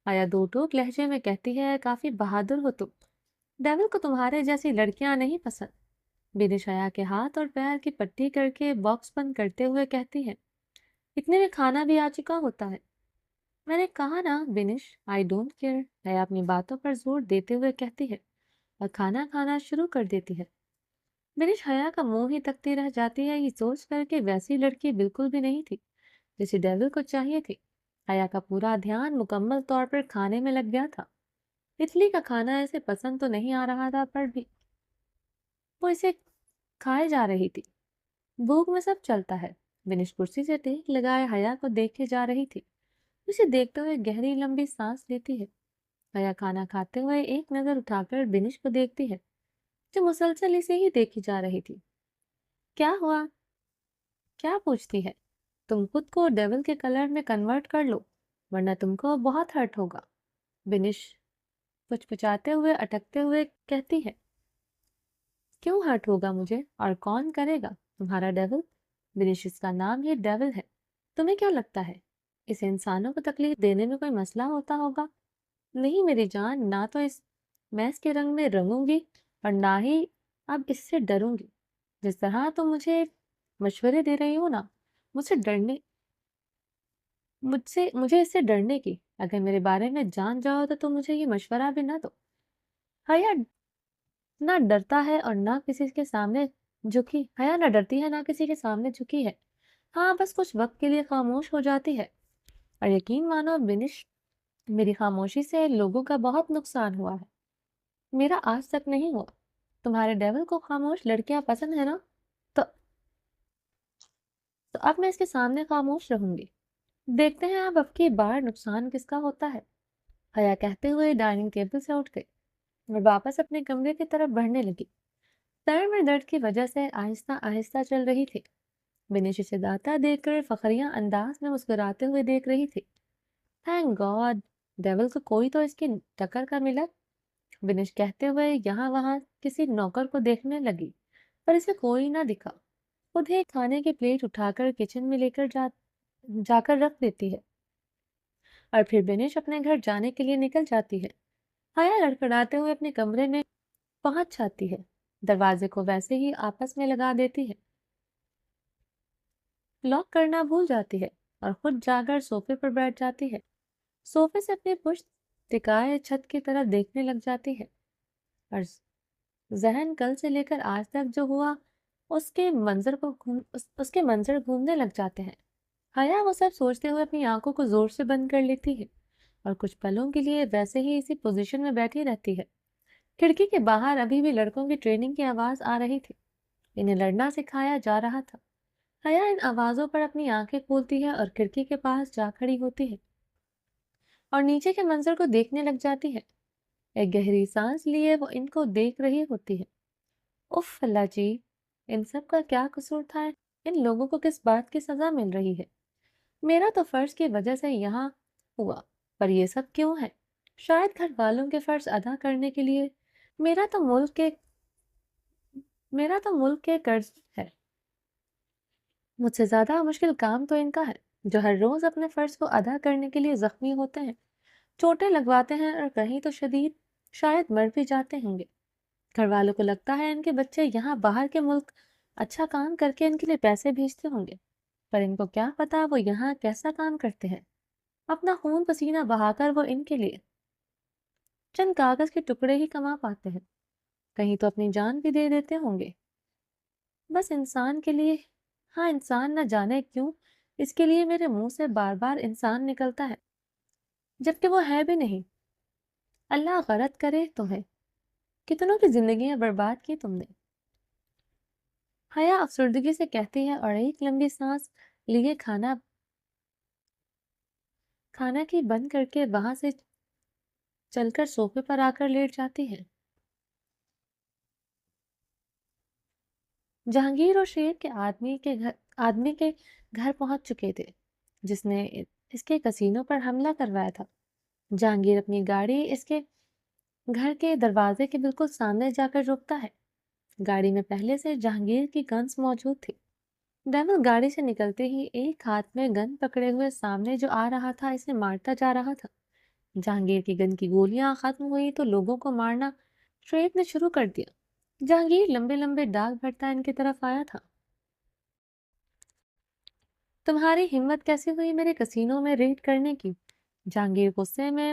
حیا دو ٹوک لہجے میں کہتی ہے۔ کافی بہادر ہو تم، ڈیول کو تمہارے جیسی لڑکیاں نہیں پسند، بنش حیا کے ہاتھ اور پیر کی پٹی کر کے باکس بند کرتے ہوئے کہتی ہے۔ اتنے میں کھانا بھی آ چکا ہوتا ہے، میں نے کہا نا بنش، آئی ڈونٹ کیئر، حیا اپنی باتوں پر زور دیتے ہوئے کہتی ہے اور کھانا کھانا شروع کر دیتی ہے۔ بنش حیا کا منہ ہی تکتی رہ جاتی ہے، یہ سوچ کر کہ ویسی لڑکی بالکل بھی نہیں تھی جیسے ڈیول کو چاہیے تھی۔ حیا کا پورا دھیان مکمل طور پر کھانے میں لگ گیا تھا۔ اٹلی کا کھانا ایسے پسند تو نہیں آ رہا تھا، پر بھی وہ اسے کھائے جا رہی تھی۔ بھوک میں سب چلتا ہے۔ بنش کرسی سے ٹیک لگائے حیا کو دیکھے جا رہی تھی، اسے دیکھتے ہوئے گہری لمبی سانس لیتی ہے۔ حیا کھانا کھاتے ہوئے ایک نظر اٹھا کر بنش کو دیکھتی ہے جو مسلسل اسے ہی دیکھی جا رہی تھی۔ کیا ہوا؟ کیا پوچھتی ہے؟ تم خود کو ڈیول کے کلر میں کنورٹ کر لو، ورنہ تم کو بہت ہرٹ ہوگا، بنش پچپچاتے ہوئے اٹکتے ہوئے کہتی ہے۔ کیوں ہرٹ ہوگا مجھے، اور کون کرے گا؟ تمہارا ڈیول، بنش اس کا نام ہی ڈیول ہے، تمہیں کیا لگتا ہے اسے انسانوں کو تکلیف دینے میں کوئی مسئلہ ہوتا ہوگا؟ نہیں میری جان، نہ تو اس میس کے رنگ میں رنگوں گی اور نہ ہی اب اس سے ڈروں گی۔ جس طرح تم مجھے مشورے دے رہی ہو نا، مجھ سے ڈرنے مجھے اس سے ڈرنے کی، اگر میرے بارے میں جان جاؤ تو تم مجھے یہ مشورہ بھی نہ دو۔ حیا نہ ڈرتا ہے اور نہ کسی کے سامنے جھکی حیا نہ ڈرتی ہے نہ کسی کے سامنے جھکی ہے۔ ہاں بس کچھ وقت کے لیے خاموش ہو جاتی ہے، اور یقین مانو بنش میری خاموشی سے لوگوں کا بہت نقصان ہوا ہے، میرا آج تک نہیں ہوا۔ تمہارے ڈیول کو خاموش لڑکیاں پسند ہے نا، تو اب میں اس کے سامنے خاموش رہوں گی۔ دیکھتے ہیں اب کی بار نقصان کس کا ہوتا ہے۔ حیا کہتے ہوئے ڈائننگ ٹیبل سے اٹھ گئی اور واپس اپنے کمرے کی طرف بڑھنے لگی۔ سر میں درد کی وجہ سے آہستہ آہستہ چل رہی تھی۔ بنش اسے داتا دیکھ کر فخریہ انداز میں مسکراتے ہوئے دیکھ رہی تھی۔ تھینک گاڈ، ڈیول کو کوئی تو اس کی ٹکر کا ملا۔ بنش کہتے ہوئے یہاں وہاں کسی نوکر کو دیکھنے لگی، پر اسے کوئی نہ دکھا۔ خود ہی کھانے کی پلیٹ اٹھا کر کچن میں لے کر جا کر رکھ دیتی ہے، اور پھر بنش اپنے گھر جانے کے لیے نکل جاتی ہے۔ حیا لڑکھڑاتے ہوئے اپنے کمرے میں پہنچ جاتی ہے، دروازے کو ویسے ہی آپس میں لگا دیتی ہے، لاک کرنا بھول جاتی ہے اور خود جا کر صوفے پر بیٹھ جاتی ہے۔ صوفے سے اپنی پشت ٹکائے چھت کی طرف دیکھنے لگ جاتی ہے، اور ذہن کل سے لے کر آج تک جو ہوا اس کے منظر گھومنے لگ جاتے ہیں۔ حیا وہ سب سوچتے ہوئے اپنی آنکھوں کو زور سے بند کر لیتی ہے اور کچھ پلوں کے لیے ویسے ہی اسی پوزیشن میں بیٹھی رہتی ہے۔ کھڑکی کے باہر ابھی بھی لڑکوں کی ٹریننگ کی آواز آ رہی تھی، انہیں لڑنا سکھایا جا رہا تھا۔ حیا ان آوازوں پر اپنی آنکھیں کھولتی ہے اور کھڑکی کے پاس جا کھڑی ہوتی ہے اور نیچے کے منظر کو دیکھنے لگ جاتی ہے۔ ایک گہری سانس لیے وہ ان کو دیکھ رہی ہوتی ہے۔ اف اللہ جی، ان سب کا کیا قصور تھا؟ ان لوگوں کو کس بات کی سزا مل رہی ہے؟ میرا تو فرض کی وجہ سے یہاں ہوا، پر یہ سب کیوں ہے؟ شاید گھر والوں کے فرض ادا کرنے کے لیے۔ میرا تو ملک کے قرض ہے، مجھ سے زیادہ مشکل کام تو ان کا ہے، جو ہر روز اپنے فرض کو ادا کرنے کے لیے زخمی ہوتے ہیں، چوٹیں لگواتے ہیں اور کہیں تو شدید شاید مر بھی جاتے ہوں گے۔ گھر والوں کو لگتا ہے ان کے بچے یہاں باہر کے ملک اچھا کام کر کے ان کے لیے پیسے بھیجتے ہوں گے، پر ان کو کیا پتا وہ یہاں کیسا کام کرتے ہیں۔ اپنا خون پسینہ بہا کر وہ ان کے لیے چند کاغذ کے ٹکڑے ہی کما پاتے ہیں، کہیں تو اپنی جان بھی دے دیتے ہوں گے بس انسان کے لیے۔ ہاں انسان نہ جانے کیوں اس کے لیے میرے منہ سے بار بار انسان نکلتا ہے، جبکہ وہ ہے بھی نہیں۔ اللہ غرض کرے تمہیں، کتنوں کی زندگیاں برباد کی تم نے۔ حیا افسردگی سے کہتی ہے اور ایک لمبی سانس لیے کھانا کی بند کر کے وہاں سے چل کر صوفے پر آ کر لیٹ جاتی ہے۔ جہانگیر اور شیر کے آدمی کے گھر پہنچ چکے تھے جس نے اس کے کسینوں پر حملہ کروایا تھا۔ جہانگیر اپنی گاڑی اس کے گھر کے دروازے کے بالکل سامنے جا کر روکتا ہے۔ گاڑی میں پہلے سے جہانگیر کی گنز موجود تھی۔ ڈیول گاڑی سے نکلتے ہی ایک ہاتھ میں گن پکڑے ہوئے سامنے جو آ رہا تھا اسے مارتا جا رہا تھا۔ جہانگیر کی گن کی گولیاں ختم ہوئی تو لوگوں کو مارنا شعیب نے شروع کر دیا۔ جہانگیر لمبے لمبے ڈاک بھرتا ان کی طرف آیا تھا۔ تمہاری ہمت کیسے ہوئی میرے کسینوں میں ریڈ کرنے کی؟ جہانگیر غصے میں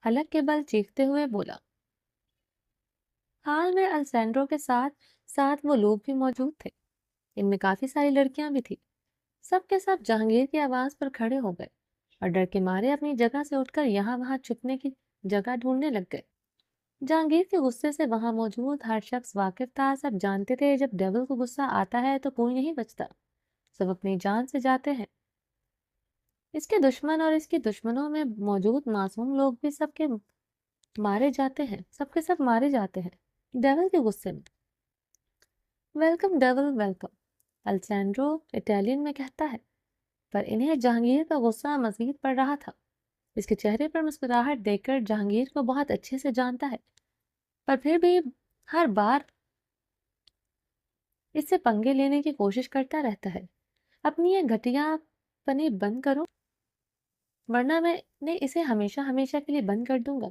حلق کے بل چیختے ہوئے بولا۔ حال میں السینڈرو کے ساتھ ساتھ وہ لوگ بھی موجود تھے، ان میں کافی ساری لڑکیاں بھی تھی۔ سب کے سب جہانگیر کی آواز پر کھڑے ہو گئے اور ڈر کے مارے اپنی جگہ سے اٹھ کر یہاں وہاں چھپنے کی جگہ ڈھونڈنے لگ گئے۔ جہانگیر کے غصے سے وہاں موجود ہر شخص واقف تھا، سب جانتے تھے جب ڈیول کو غصہ آتا ہے تو کوئی نہیں بچتا، سب اپنی جان سے جاتے ہیں۔ اس کے دشمن اور اس کی دشمنوں میں موجود معصوم لوگ بھی سب کے سب مارے جاتے ہیں ڈیول کے غصے میں۔ ویلکم ڈیول ویلکم، السینڈرو اٹیلین میں کہتا ہے، پر انہیں جہانگیر کا غصہ مزید پڑ رہا تھا۔ اس کے چہرے پر مسکراہٹ دیکھ کر جہانگیر کو بہت اچھے سے جانتا ہے، پر پھر بھی ہر بار اس سے پنگے لینے کی کوشش کرتا رہتا ہے۔ اپنی یہ گھٹیا پنی بند کرو ورنہ میں اسے ہمیشہ ہمیشہ کے لیے بند کر دوں گا۔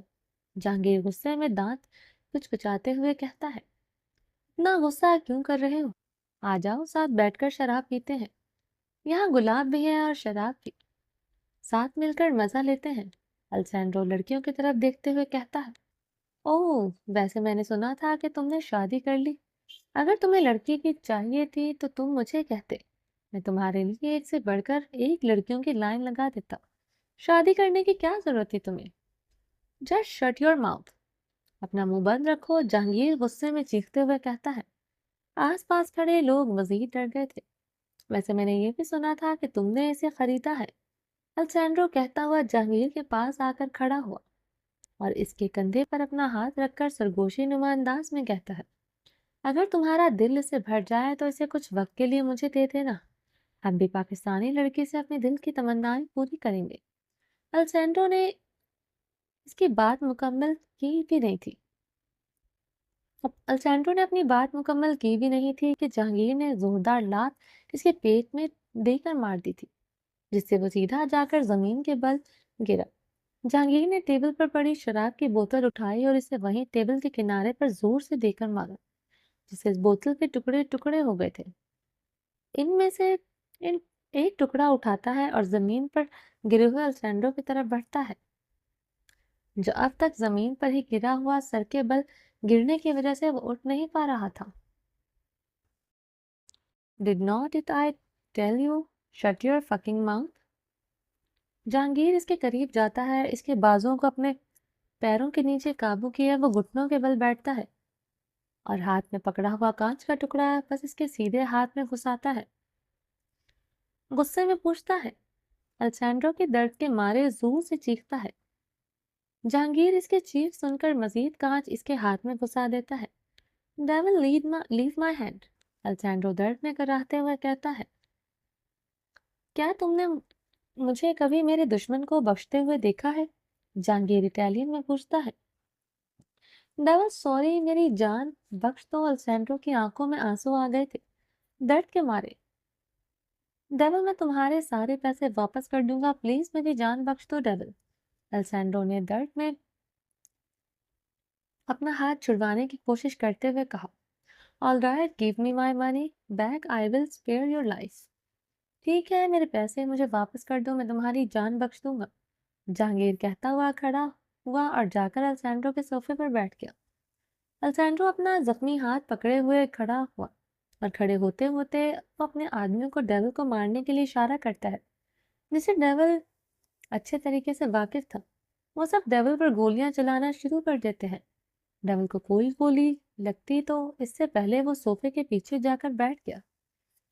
جہانگیر غصے میں دانت کچکچاتے ہوئے کہتا ہے، اتنا غصہ کیوں کر رہے ہو؟ آ جاؤ ساتھ بیٹھ کر شراب پیتے ہیں، یہاں گلاب بھی ہے اور شراب بھی، ساتھ مل کر مزہ لیتے ہیں۔ السینڈرو لڑکیوں کی طرف دیکھتے ہوئے کہتا ہے، اوہ ویسے میں نے سنا تھا کہ تم نے شادی کر لی، اگر تمہیں لڑکی کی چاہیے تھی تو تم مجھے کہتے، میں تمہارے لیے ایک سے بڑھ کر ایک لڑکیوں کی لائن لگا دیتا۔ شادی کرنے کی کیا ضرورت تھی تمہیں؟ جسٹ شٹ یور ماؤتھ، اپنا منہ بند رکھو، جہانگیر غصے میں چیختے ہوئے کہتا ہے۔ آس پاس کھڑے لوگ مزید ڈر گئے تھے۔ ویسے میں نے یہ بھی سنا تھا کہ تم نے اسے خریدا ہے، السینڈرو کہتا ہوا جہانگیر کے پاس آ کر کھڑا ہوا اور اس کے کندھے پر اپنا ہاتھ رکھ کر سرگوشی نما انداز میں کہتا ہے، اگر تمہارا دل اسے بھر جائے تو اسے کچھ وقت کے لیے مجھے دے دینا، ہم بھی پاکستانی لڑکی سے اپنے دل کی تمنائیں پوری کریں گے۔ السینڈرو نے اس کی بات مکمل کی بھی نہیں تھی السینڈرو نے اپنی بات مکمل کی بھی نہیں تھی کہ جہانگیر نے زوردار لات اس کے پیٹ میں دے کر مار دی تھی، جس سے وہ سیدھا جا کر زمین کے بل گرا۔ جہانگیر نے ٹیبل پر پڑی شراب کی بوتل اٹھائی اور اسے وہیں ٹیبل کے کنارے پر زور سے دے کر مارا، جس سے اس بوتل کے ٹکڑے ٹکڑے ہو گئے تھے۔ ان میں سے ایک ٹکڑا اٹھاتا ہے اور زمین پر گرے ہوئے السینڈرو کی طرف بڑھتا ہے، جو اب تک زمین پر ہی گرا ہوا سر کے بل گرنے کی وجہ سے وہ اٹھ نہیں پا رہا تھا۔ Did not it I tell you shut your fucking mouth؟ Jahangir اس کے قریب جاتا ہے، اس کے بازوں کو اپنے پیروں کے نیچے قابو کیے وہ گھٹنوں کے بل بیٹھتا ہے اور ہاتھ میں پکڑا ہوا کانچ کا ٹکڑا بس اس کے سیدھے ہاتھ میں گھساتا ہے۔ غصے میں پوچھتا ہے، السینڈرو کے درد کے مارے زور سے چیختا ہے۔ جہانگیر اس کے چیخ سن کر مزید کانچ اس کے ہاتھ میں گھسا دیتا ہے۔ Devil leave my hand، السینڈرو درد میں کراہتے ہوئے کہتا ہے، کیا تم نے مجھے کبھی میرے دشمن کو بخشتے ہوئے دیکھا ہے؟ جہانگیر اٹیلین میں پوچھتا ہے۔ ڈیول سوری میری جان بخش دو، السینڈرو کی آنکھوں میں آنسو آ گئے تھے درد کے مارے۔ ڈیول میں تمہارے سارے پیسے واپس کر دوں گا، پلیز میری جان بخش دو ڈیول، السینڈرو نے درد میں اپنا ہاتھ چھڑوانے کی کوشش کرتے ہوئے کہا۔ All right, give me my money back, I will spare your life۔ ٹھیک ہے میرے پیسے مجھے واپس کر دو، میں تمہاری جان بخش دوں گا، جہانگیر کہتا ہوا کھڑا ہوا اور جا کر السینڈرو کے صوفے پر بیٹھ گیا۔ السینڈرو اپنا زخمی ہاتھ پکڑے ہوئے کھڑا ہوا اور کھڑے ہوتے ہوتے وہ اپنے آدمیوں کو ڈیول کو مارنے کے لیے اشارہ کرتا ہے، جسے ڈیول اچھے طریقے سے واقف تھا۔ وہ سب ڈیول پر گولیاں چلانا شروع کر دیتے ہیں۔ ڈیول کو کوئی گولی لگتی تو اس سے پہلے وہ صوفے کے پیچھے جا کر بیٹھ گیا۔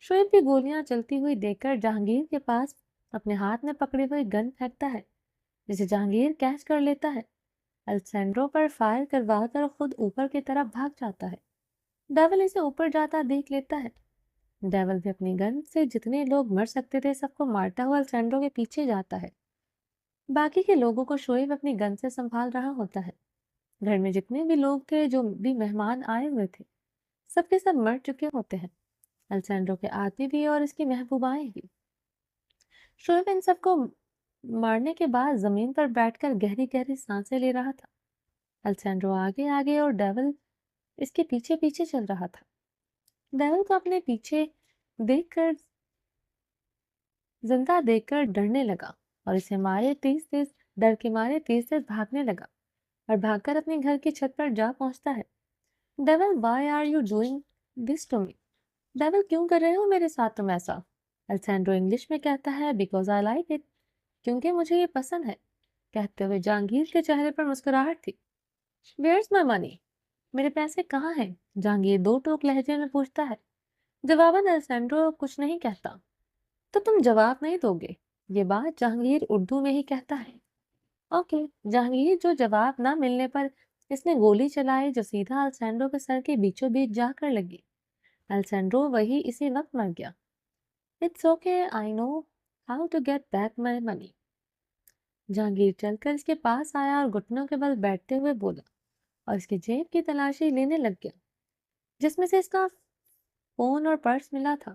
شعیب بھی گولیاں چلتی ہوئی دیکھ کر جہانگیر کے پاس اپنے ہاتھ میں پکڑے ہوئے گن پھینکتا ہے، جسے جہانگیر کیچ کر لیتا ہے۔ السینڈرو پر فائر کروا کر خود اوپر کی طرف بھاگ جاتا ہے۔ ڈیول اسے اوپر جاتا دیکھ لیتا ہے۔ ڈیول بھی اپنی گن سے جتنے لوگ مر سکتے تھے سب کو مارتا ہوا السینڈرو کے پیچھے جاتا ہے۔ باقی کے لوگوں کو شعیب اپنی گن سے سنبھال رہا ہوتا ہے۔ گھر میں جتنے بھی لوگ تھے، جو بھی مہمان آئے ہوئے تھے، سب کے سب مر چکے ہوتے ہیں، السینڈرو کے آدمی بھی اور اس کی محبوبائیں بھی۔ شعیب ان سب کو مارنے کے بعد زمین پر بیٹھ کر گہری گہری سانسیں لے رہا تھا۔ السینڈرو آگے آگے اور ڈیول اس کے پیچھے پیچھے چل رہا تھا۔ ڈیول کو اپنے پیچھے دیکھ کر زندہ دیکھ کر ڈرنے لگا اور اسے ڈر کے مارے تیز تیز بھاگنے لگا اور بھاگ کر اپنے گھر کی چھت پر جا پہنچتا ہے۔ Devil why are you doing this to me, devil کیوں کر رہے ہو میرے ساتھ تم ایسا؟ السینڈرو انگلش میں کہتا ہے، بیکاز آئی لائک اٹ، کیونکہ مجھے یہ پسند ہے، کہتے ہوئے جہانگیر کے چہرے پر مسکراہٹ تھی۔ ویئرز مائی منی، میرے پیسے کہاں ہیں؟ جہانگیر دو ٹوک لہجے میں پوچھتا ہے۔ جواباً السینڈرو کچھ نہیں کہتا۔ تو تم جواب نہیں دو گے؟ یہ بات جہانگیر اردو میں ہی کہتا ہے۔ اوکے، جہانگیر جو جواب نہ ملنے پر اس نے گولی چلائی جو سیدھا السینڈرو کے سر کے بیچوں بیچ جا کر لگی۔ السینڈرو وہی اسی وقت مر گیا۔ It's okay, I know how to get back my money۔ Jahangir چل کر اس کے پاس آیا اور گھٹنوں کے بل بیٹھتے ہوئے بولا اور اس کی جیب کی تلاشی لینے لگ گیا، جس میں سے اس کا فون اور پرس ملا تھا۔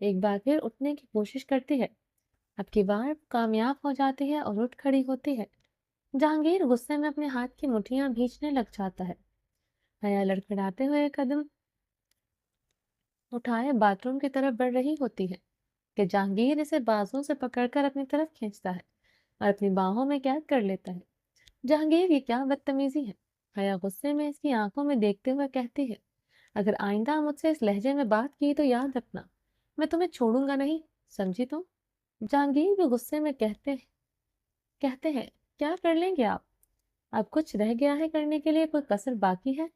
ایک بار پھر اٹھنے کی کوشش کرتی ہے، اب کی بار کامیاب ہو جاتی ہے اور اٹھ کھڑی ہوتی ہے۔ جہانگیر غصے میں اپنے ہاتھ کی مٹھیاں بھینچنے لگ جاتا ہے۔ حیا لڑکھڑاتے ہوئے قدم اٹھائے باتھ روم کی طرف بڑھ رہی ہوتی ہے کہ جہانگیر اسے بازوں سے پکڑ کر اپنی طرف کھینچتا ہے اور اپنی باہوں میں قید کر لیتا ہے۔ جہانگیر یہ کیا بدتمیزی ہے؟ حیا غصے میں اس کی آنکھوں میں دیکھتے ہوئے کہتی ہے، اگر آئندہ مجھ سے اس لہجے میں بات کی تو یاد رکھنا، میں تمہیں چھوڑوں گا نہیں، سمجھی تم؟ جہانگیر بھی غصے میں کہتے ہیں، کیا کر لیں گے آپ؟ اب کچھ رہ گیا ہے کرنے کے لیے؟ کوئی کسر باقی ہے؟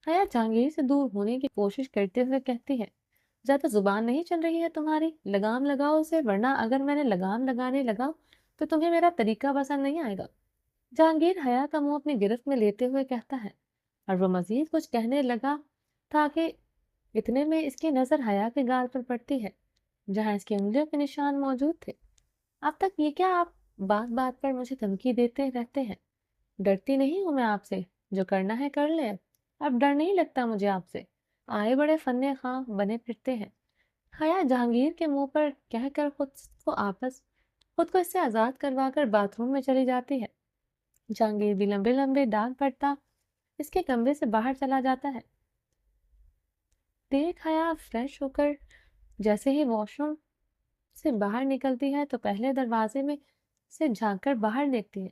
حیا جہانگیر سے دور ہونے کی کوشش کرتے ہوئے کہتی ہے، زیادہ زبان نہیں چل رہی ہے تمہاری، لگام لگاؤ اسے، ورنہ اگر میں نے لگام لگانے لگا تو تمہیں میرا طریقہ پسند نہیں آئے گا۔ جہانگیر حیا کا منہ اپنی گرفت میں لیتے ہوئے کہتا ہے، اور وہ مزید کچھ کہنے لگا تھا کہ اتنے میں اس کی نظر حیا کے گال پر پڑتی ہے جہاں اس کی انگلیوں کے نشان موجود تھے۔ اب تک یہ کیا آپ بات بات پر مجھے دھمکی دیتے رہتے ہیں؟ ڈرتی نہیں ہوں میں آپ سے، جو کرنا ہے کر لے، اب ڈر نہیں لگتا مجھے آپ سے، آئے بڑے فن خواہ بنے پھرتے ہیں۔ حیا جہانگیر کے منہ پر کہہ کر خود کو اس سے آزاد کروا کر باتھ روم میں چلی جاتی ہے۔ جہانگیر بھی لمبے لمبے ڈاگ پڑتا اس کے کمرے سے باہر چلا جاتا ہے۔ دیکھ حیا فریش ہو کر جیسے ہی واش روم سے باہر نکلتی ہے تو پہلے دروازے میں سے جھانک کر باہر دیکھتی ہے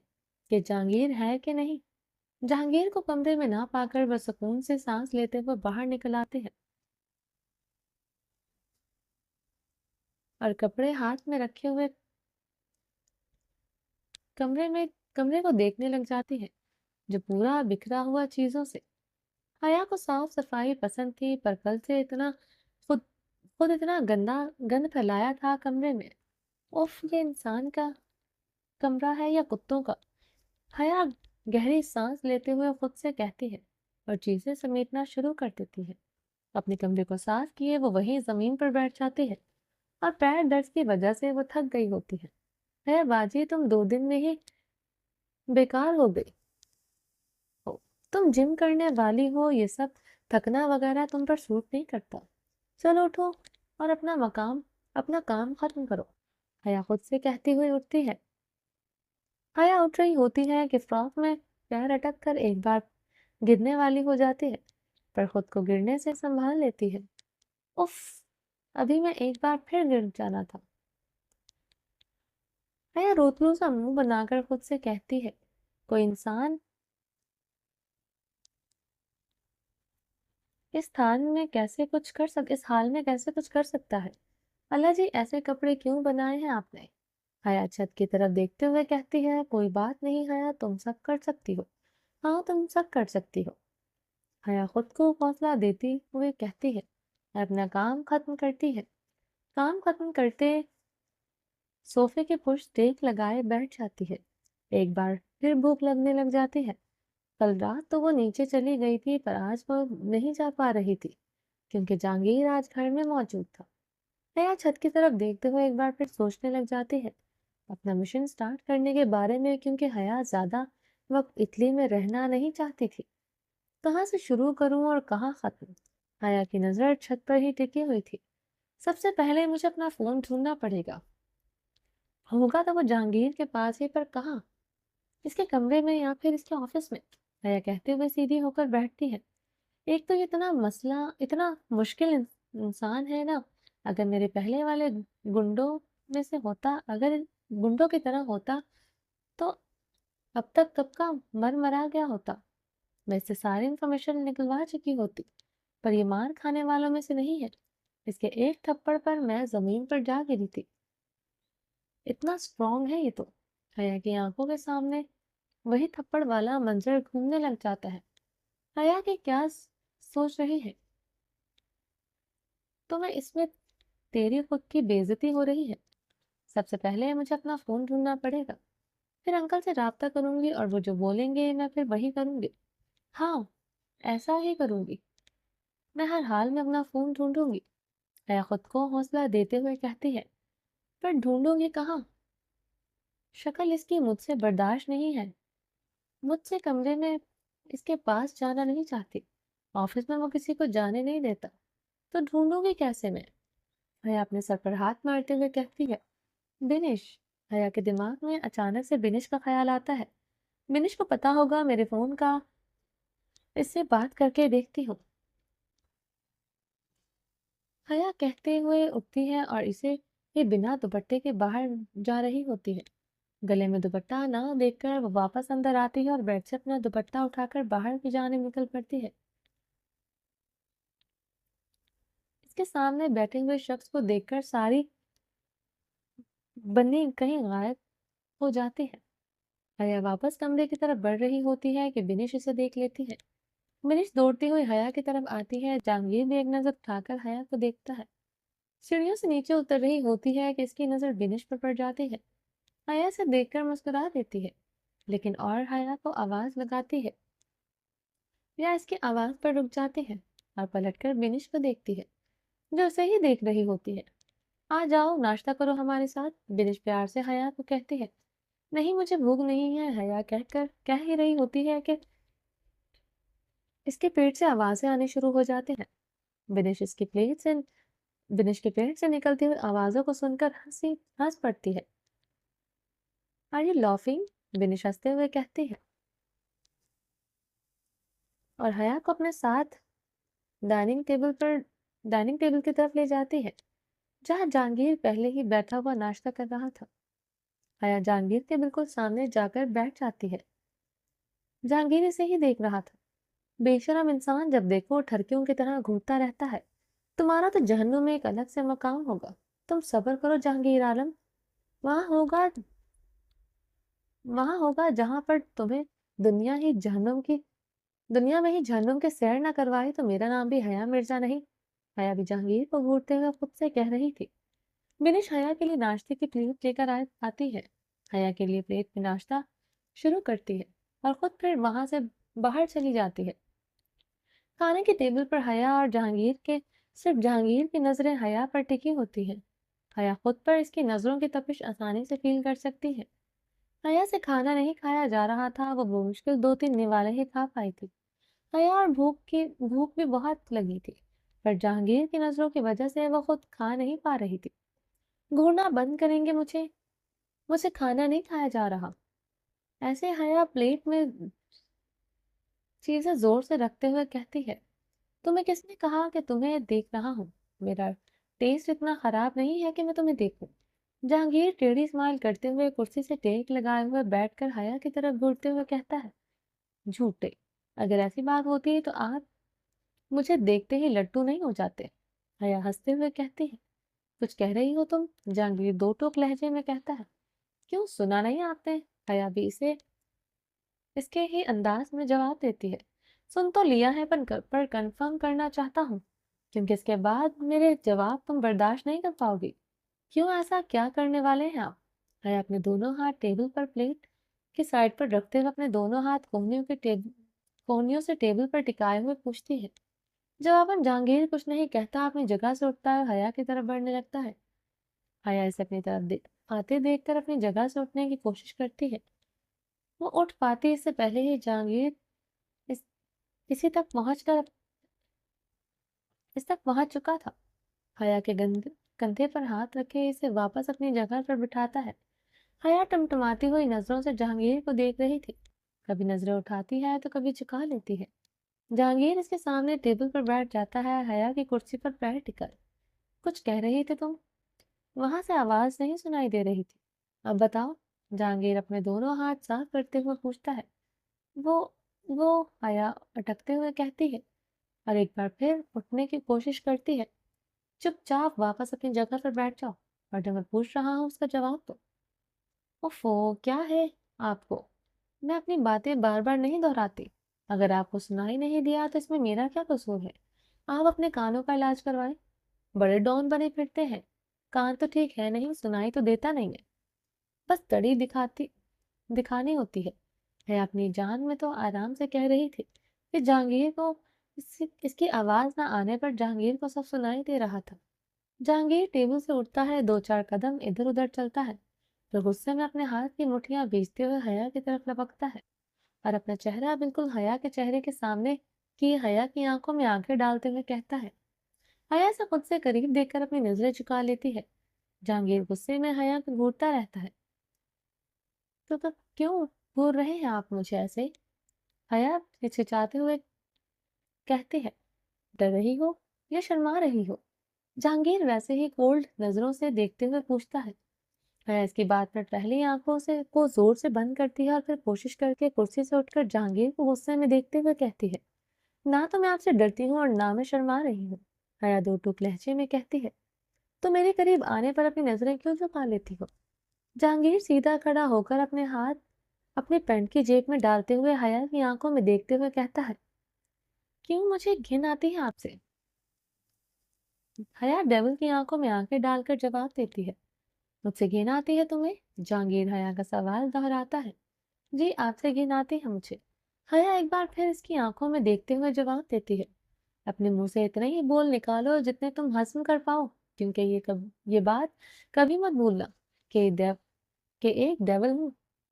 کہ جہانگیر ہے کہ نہیں۔ جہانگیر کو کمرے میں نہ پا کر وہ سکون سے سانس لیتے ہوئے باہر نکل آتے ہیں اور کپڑے ہاتھ میں رکھے ہوئے کمرے کو دیکھنے لگ جاتی ہے جو پورا بکھرا ہوا چیزوں سے۔ حیا کو صاف صفائی پسند تھی، پر کل سے خود اتنا گند پھیلایا تھا کمرے میں۔ اف، یہ انسان کا کمرہ ہے یا کتوں کا؟ حیا گہری سانس لیتے ہوئے خود سے کہتی ہے اور چیزیں سمیٹنا شروع کر دیتی ہے۔ اپنے کمرے کو صاف کیے وہ وہیں زمین پر بیٹھ جاتی ہے اور پیر درد کی وجہ سے وہ تھک گئی ہوتی ہے۔ حیا باجی، تم 2 دن میں ہی بیکار ہو گئی ہو، تم جم کرنے والی ہو، یہ سب تھکنا وغیرہ تم پر سوٹ نہیں کرتا، چلو اٹھو اور اپنا کام ختم کرو۔ حیا خود سے کہتی ہوئی اٹھتی ہے۔ حیا اٹھ رہی ہوتی ہے کہ فراک میں پیر اٹک کر ایک بار گرنے والی ہو جاتی ہے، پر خود کو گرنے سے سنبھال لیتی ہے۔ اف، ابھی میں ایک بار پھر گر جانا تھا۔ حیا روتلو سا منہ بنا کر خود سے کہتی ہے، کوئی انسان اس حال میں کیسے کچھ کر سکتا ہے؟ اللہ جی، ایسے کپڑے کیوں بنائے ہیں آپ نے؟ حیا چھت کی طرف دیکھتے ہوئے کہتی ہے، کوئی بات نہیں حیا، تم سب کر سکتی ہو، ہاں تم سب کر سکتی ہو۔ حیا خود کو حوصلہ دیتی ہوئے کہتی ہے اور اپنا کام ختم کرتی ہے۔ کام ختم کرتے صوفے کے پشت ٹیک لگائے بیٹھ جاتی ہے۔ ایک بار پھر بھوک لگنے لگ جاتی ہے۔ کل رات تو وہ نیچے چلی گئی تھی، پر آج وہ نہیں جا پا رہی تھی کیونکہ جہانگیر آج گھر میں موجود تھا۔ حیا چھت کی طرف دیکھتے ہوئے ایک بار پھر سوچنے لگ جاتی ہے اپنا مشن سٹارٹ کرنے کے بارے میں، کیونکہ حیا زیادہ وقت اٹلی میں رہنا نہیں چاہتی تھی۔ کہاں سے شروع کروں اور کہاں ختم؟ حیا کی نظر چھت پر ہی ٹکی ہوئی تھی۔ سب سے پہلے مجھے اپنا فون ڈھونڈنا پڑے گا، ہوگا تو وہ جہانگیر کے پاس ہی، پر کہاں؟ اس کے کمرے میں یا پھر اس کے آفس میں؟ حیا کہتے ہوئے سیدھی ہو کر بیٹھتی ہے۔ ایک تو یہ اتنا مشکل انسان ہے نا، اگر میرے پہلے والے گنڈوں میں سے ہوتا، اگر گنڈوں کی طرح ہوتا تو اب تک کب کا مرا گیا ہوتا، میں اس سے ساری انفارمیشن نکلوا چکی ہوتی، پر یہ مار کھانے والوں میں سے نہیں ہے۔ اس کے ایک تھپڑ پر میں زمین پر جا گری تھی، اتنا اسٹرانگ ہے یہ تو۔ حیا کی آنکھوں کے سامنے وہی تھپڑ والا منظر گھومنے لگ جاتا ہے۔ حیا کہ کیا سوچ رہی ہے تو میں اس میں تیری خود کی بے عزتی ہو رہی ہے۔ سب سے پہلے مجھے اپنا فون ڈھونڈنا پڑے گا، پھر انکل سے رابطہ کروں گی اور وہ جو بولیں گے میں پھر وہی کروں گی۔ ہاں، ایسا ہی کروں گی، میں ہر حال میں اپنا فون ڈھونڈوں گی۔ حیا خود کو حوصلہ دیتے ہوئے کہتی ہے، پر ڈھونڈوں گی کہاں؟ شکل اس کی مجھ سے برداشت نہیں ہے، مجھ سے کمرے میں اس کے پاس جانا نہیں چاہتی، آفس میں وہ کسی کو جانے نہیں دیتا، تو ڈھونڈوں گی کیسے میں؟ حیا اپنے سر پر ہاتھ مارتے ہوئے کہتی ہے، بنش۔ حیا کے دماغ میں اچانک سے بنش کا خیال آتا ہے۔ بنش کو پتا ہوگا، میرے فون کا اس سے بات کر کے دیکھتی ہوں۔ حیا کہتے ہوئے اٹھتی ہے اور اسے یہ بنا دوپٹے کے باہر جا رہی ہوتی ہے۔ گلے میں دوپٹہ نہ دیکھ کر وہ واپس اندر آتی ہے اور بیڈ سے اپنا دوپٹہ اٹھا کر باہر کی جانب نکل پڑتی ہے۔ اس کے سامنے بیٹھے ہوئے شخص کو دیکھ کر ساری بنی کہیں غائب ہو جاتی ہے۔ حیا واپس کمرے کی طرف بڑھ رہی ہوتی ہے کہ بنش اسے دیکھ لیتی ہے۔ بنش دوڑتی ہوئی حیا کی طرف آتی ہے۔ جہانگیر بھی ایک نظر اٹھا کر حیا کو دیکھتا ہے۔ سیڑھیوں سے نیچے اتر رہی ہوتی ہے کہ اس کی نظر بنش پر پڑ جاتی ہے۔ حیا سے دیکھ کر مسکرا دیتی ہے، لیکن اور حیا کو آواز لگاتی ہے یا اس کی آواز پر رک جاتی ہے اور پلٹ کر بنش کو دیکھتی ہے جو اسے ہی دیکھ رہی ہوتی ہے۔ آ جاؤ، ناشتہ کرو ہمارے ساتھ، بنش پیار سے حیا کو کہتی ہے۔ نہیں، مجھے بھوک نہیں ہے، حیا کہہ ہی رہی ہوتی ہے کہ اس کے پیٹ سے آوازیں آنے شروع ہو جاتے ہیں۔ بنش کے پیٹ سے نکلتی ہوئی آوازوں کو سن کر ہنس پڑتی ہے۔ Are you laughing? بنش ہنستے ہوئے کہتی ہے اور حیا کو اپنے ساتھ ڈائننگ ٹیبل کی طرف لے جاتی ہے جہاں جہانگیر پہلے ہی بیٹھا ہوا ناشتہ کر رہا تھا۔ حیا جہانگیر کے بالکل سامنے جا کر بیٹھ جاتی ہے۔ جہانگیر اسے ہی دیکھ رہا تھا۔ بے شرم انسان، جب دیکھو ٹھرکیوں کی طرح گھومتا رہتا ہے۔ تمہارا تو جہنم میں ایک الگ سے مقام ہوگا۔ تم صبر کرو جہانگیر عالم، وہاں ہوگا جہاں پر تمہیں دنیا میں ہی جہنم کے سیر نہ کروائی تو میرا نام بھی حیا مرزا نہیں۔ حیا بھی جہانگیر کو گھورتے ہوئے خود سے کہہ رہی تھی۔ بنش حیا کے لیے ناشتے کی پلیٹ لے کر آتی ہے۔ حیا کے لیے پلیٹ میں ناشتہ شروع کرتی ہے اور خود پھر وہاں سے باہر چلی جاتی ہے۔ کھانے کی ٹیبل پر حیا اور صرف جہانگیر کی نظریں حیا پر ٹکی ہوتی ہیں۔ حیا خود پر اس کی نظروں کی تپش آسانی سے فیل کر سکتی ہے۔ حیا سے کھانا نہیں کھایا جا رہا تھا، وہ بمشکل 2-3 نوالے ہی کھا پائی تھی۔ حیا اور بھوک بھی بہت لگی تھی، پر جہانگیر کی نظروں کی وجہ سے وہ خود کھا نہیں پا رہی تھی۔ گھورنا بند کریں گے مجھے کھانا نہیں کھایا جا رہا۔ ایسے حیا پلیٹ میں چیزیں زور سے رکھتے ہوئے کہتی ہے، تمہیں کس نے کہا کہ تمہیں دیکھ رہا ہوں؟ میرا ٹیسٹ اتنا خراب نہیں ہے کہ میں تمہیں دیکھوں۔ جہانگیر ٹیڑھی اسمائل کرتے ہوئے کرسی سے ٹیک لگائے ہوئے بیٹھ کر حیا کی طرف گھورتے ہوئے کہتا ہے، جھوٹے، اگر ایسی بات ہوتی ہے تو آپ مجھے دیکھتے ہی لٹو نہیں ہو جاتے۔ حیا ہنستے ہوئے کہتی ہے، کچھ کہہ رہی ہو تم؟ جہانگیر 2 ٹوک لہجے میں کہتا ہے، کیوں سنا نہیں آپ نے؟ حیا بھی اس کے ہی انداز میں جواب دیتی ہے، سن تو لیا ہے پر کنفرم کرنا چاہتا ہوں، کیونکہ اس کے بعد میرے جواب تم برداشت نہیں کر پاؤ گی۔ کیوں، ایسا کیا کرنے والے ہیں آپ؟ حیا اپنے دونوں ہاتھ ٹیبل پر پلیٹ کی سائڈ پر رکھتے ہوئے اپنے دونوں ہاتھ کونیوں سے ٹیبل پر ٹکائے ہوئے پوچھتی ہے۔ جواباً جہانگیر کچھ نہیں کہتا، اپنی جگہ سے اٹھتا ہے اور حیا کی طرف بڑھنے لگتا ہے۔ حیا اسے اپنی طرف آتے دیکھ کر اپنی جگہ سے اٹھنے کی کوشش کرتی ہے۔ وہ اٹھ پاتی اس سے پہلے ہی جہانگیر اس تک پہنچ چکا تھا۔ حیا کے کندھے پر ہاتھ رکھے اسے واپس اپنی جگہ پر بٹھاتا ہے۔ حیا ٹمٹماتی ہوئی نظروں سے جہانگیر کو دیکھ رہی تھی، کبھی نظریں اٹھاتی ہے تو کبھی جھکا لیتی ہے۔ جہانگیر اس کے سامنے ٹیبل پر بیٹھ جاتا ہے، حیا کی کرسی پر پیر ٹکائے۔ کچھ کہہ رہی تھی تم؟ وہاں سے آواز نہیں سنائی دے رہی تھی۔ اب بتاؤ، جہانگیر اپنے دونوں ہاتھ صاف کرتے ہوئے پوچھتا ہے۔ وہ حیا اٹکتے ہوئے کہتی ہے اور ایک بار پھر اٹھنے کی کوشش کرتی ہے۔ چپ چاپ واپس اپنی جگہ پر بیٹھ جاؤ اور جو میں پوچھ رہا ہوں اس کا جواب دو۔ اوفو، کیا ہے آپ کو؟ میں اپنی باتیں بار بار نہیں دہراتی۔ اگر آپ کو سنائی نہیں دیا تو اس میں میرا کیا قصور ہے؟ آپ اپنے کانوں کا علاج کروائیں۔ بڑے ڈون بنے پھرتے ہیں، کان تو ٹھیک ہے نہیں، سنائی تو دیتا نہیں ہے، بس تڑی دکھانی ہوتی ہے۔ اپنی جان میں تو آرام سے کہہ رہی تھی کہ جہانگیر کو اس کی آواز نہ آنے پر جہانگیر کو سب سنائی دے رہا تھا۔ جہانگیر ٹیبل سے اٹھتا ہے، 2-4 قدم ادھر ادھر چلتا ہے، پھر غصے میں اپنے ہاتھ کی مٹھیاں بھیجتے ہوئے حیا کی طرف لپکتا ہے اور اپنا چہرہ بالکل حیا کے چہرے کے سامنے کی حیا کی آنکھوں میں آنکھیں ڈالتے ہوئے کہتا ہے، حیا سے خود سے قریب دیکھ کر اپنی نظریں چکا لیتی ہے۔ جہانگیر غصے میں حیا کو گھورتا رہتا ہے۔ تو کیوں گھور رہے ہیں آپ مجھے ایسے؟ حیا ہچکچاتے ہوئے کہتی ہے، ڈر رہی ہو یا شرما رہی ہو؟ جہانگیر ویسے ہی کولڈ نظروں سے دیکھتے ہوئے پوچھتا ہے۔ حیا اس کی بات پر پہلی آنکھوں سے کو زور سے بند کرتی ہے اور پھر کوشش کر کے کرسی سے اٹھ کر جہانگیر کو غصے میں دیکھتے ہوئے کہتی ہے، نہ تو میں آپ سے ڈرتی ہوں اور نہ میں شرما رہی ہوں۔ حیا دو ٹوک لہجے میں کہتی ہے، تو میرے قریب آنے پر اپنی نظریں کیوں چھپا لیتی ہو؟ جہانگیر سیدھا کھڑا ہو کر اپنے ہاتھ اپنی پینٹ کی جیب میں ڈالتے ہوئے حیا کی آنکھوں میں دیکھتے ہوئے کہتا ہے، کیوں مجھے گھن آتی ہے آپ سے؟ حیا ڈیول کی آنکھوں میں آنکھیں ڈال کر جواب دیتی ہے، مجھ سے گھن آتی ہے تمہیں؟ جہانگیر حیا کا سوال دہراتا ہے، جی آپ سے گھن آتی ہے مجھے۔ حیا ایک بار پھر اس کی آنکھوں میں دیکھتے ہوئے جواب دیتی ہے، اپنے منہ سے اتنے ہی بول نکالو جتنے تم ہضم کر پاؤ، کیونکہ یہ بات کبھی مت بھولنا کہ ایک ڈیول ہوں،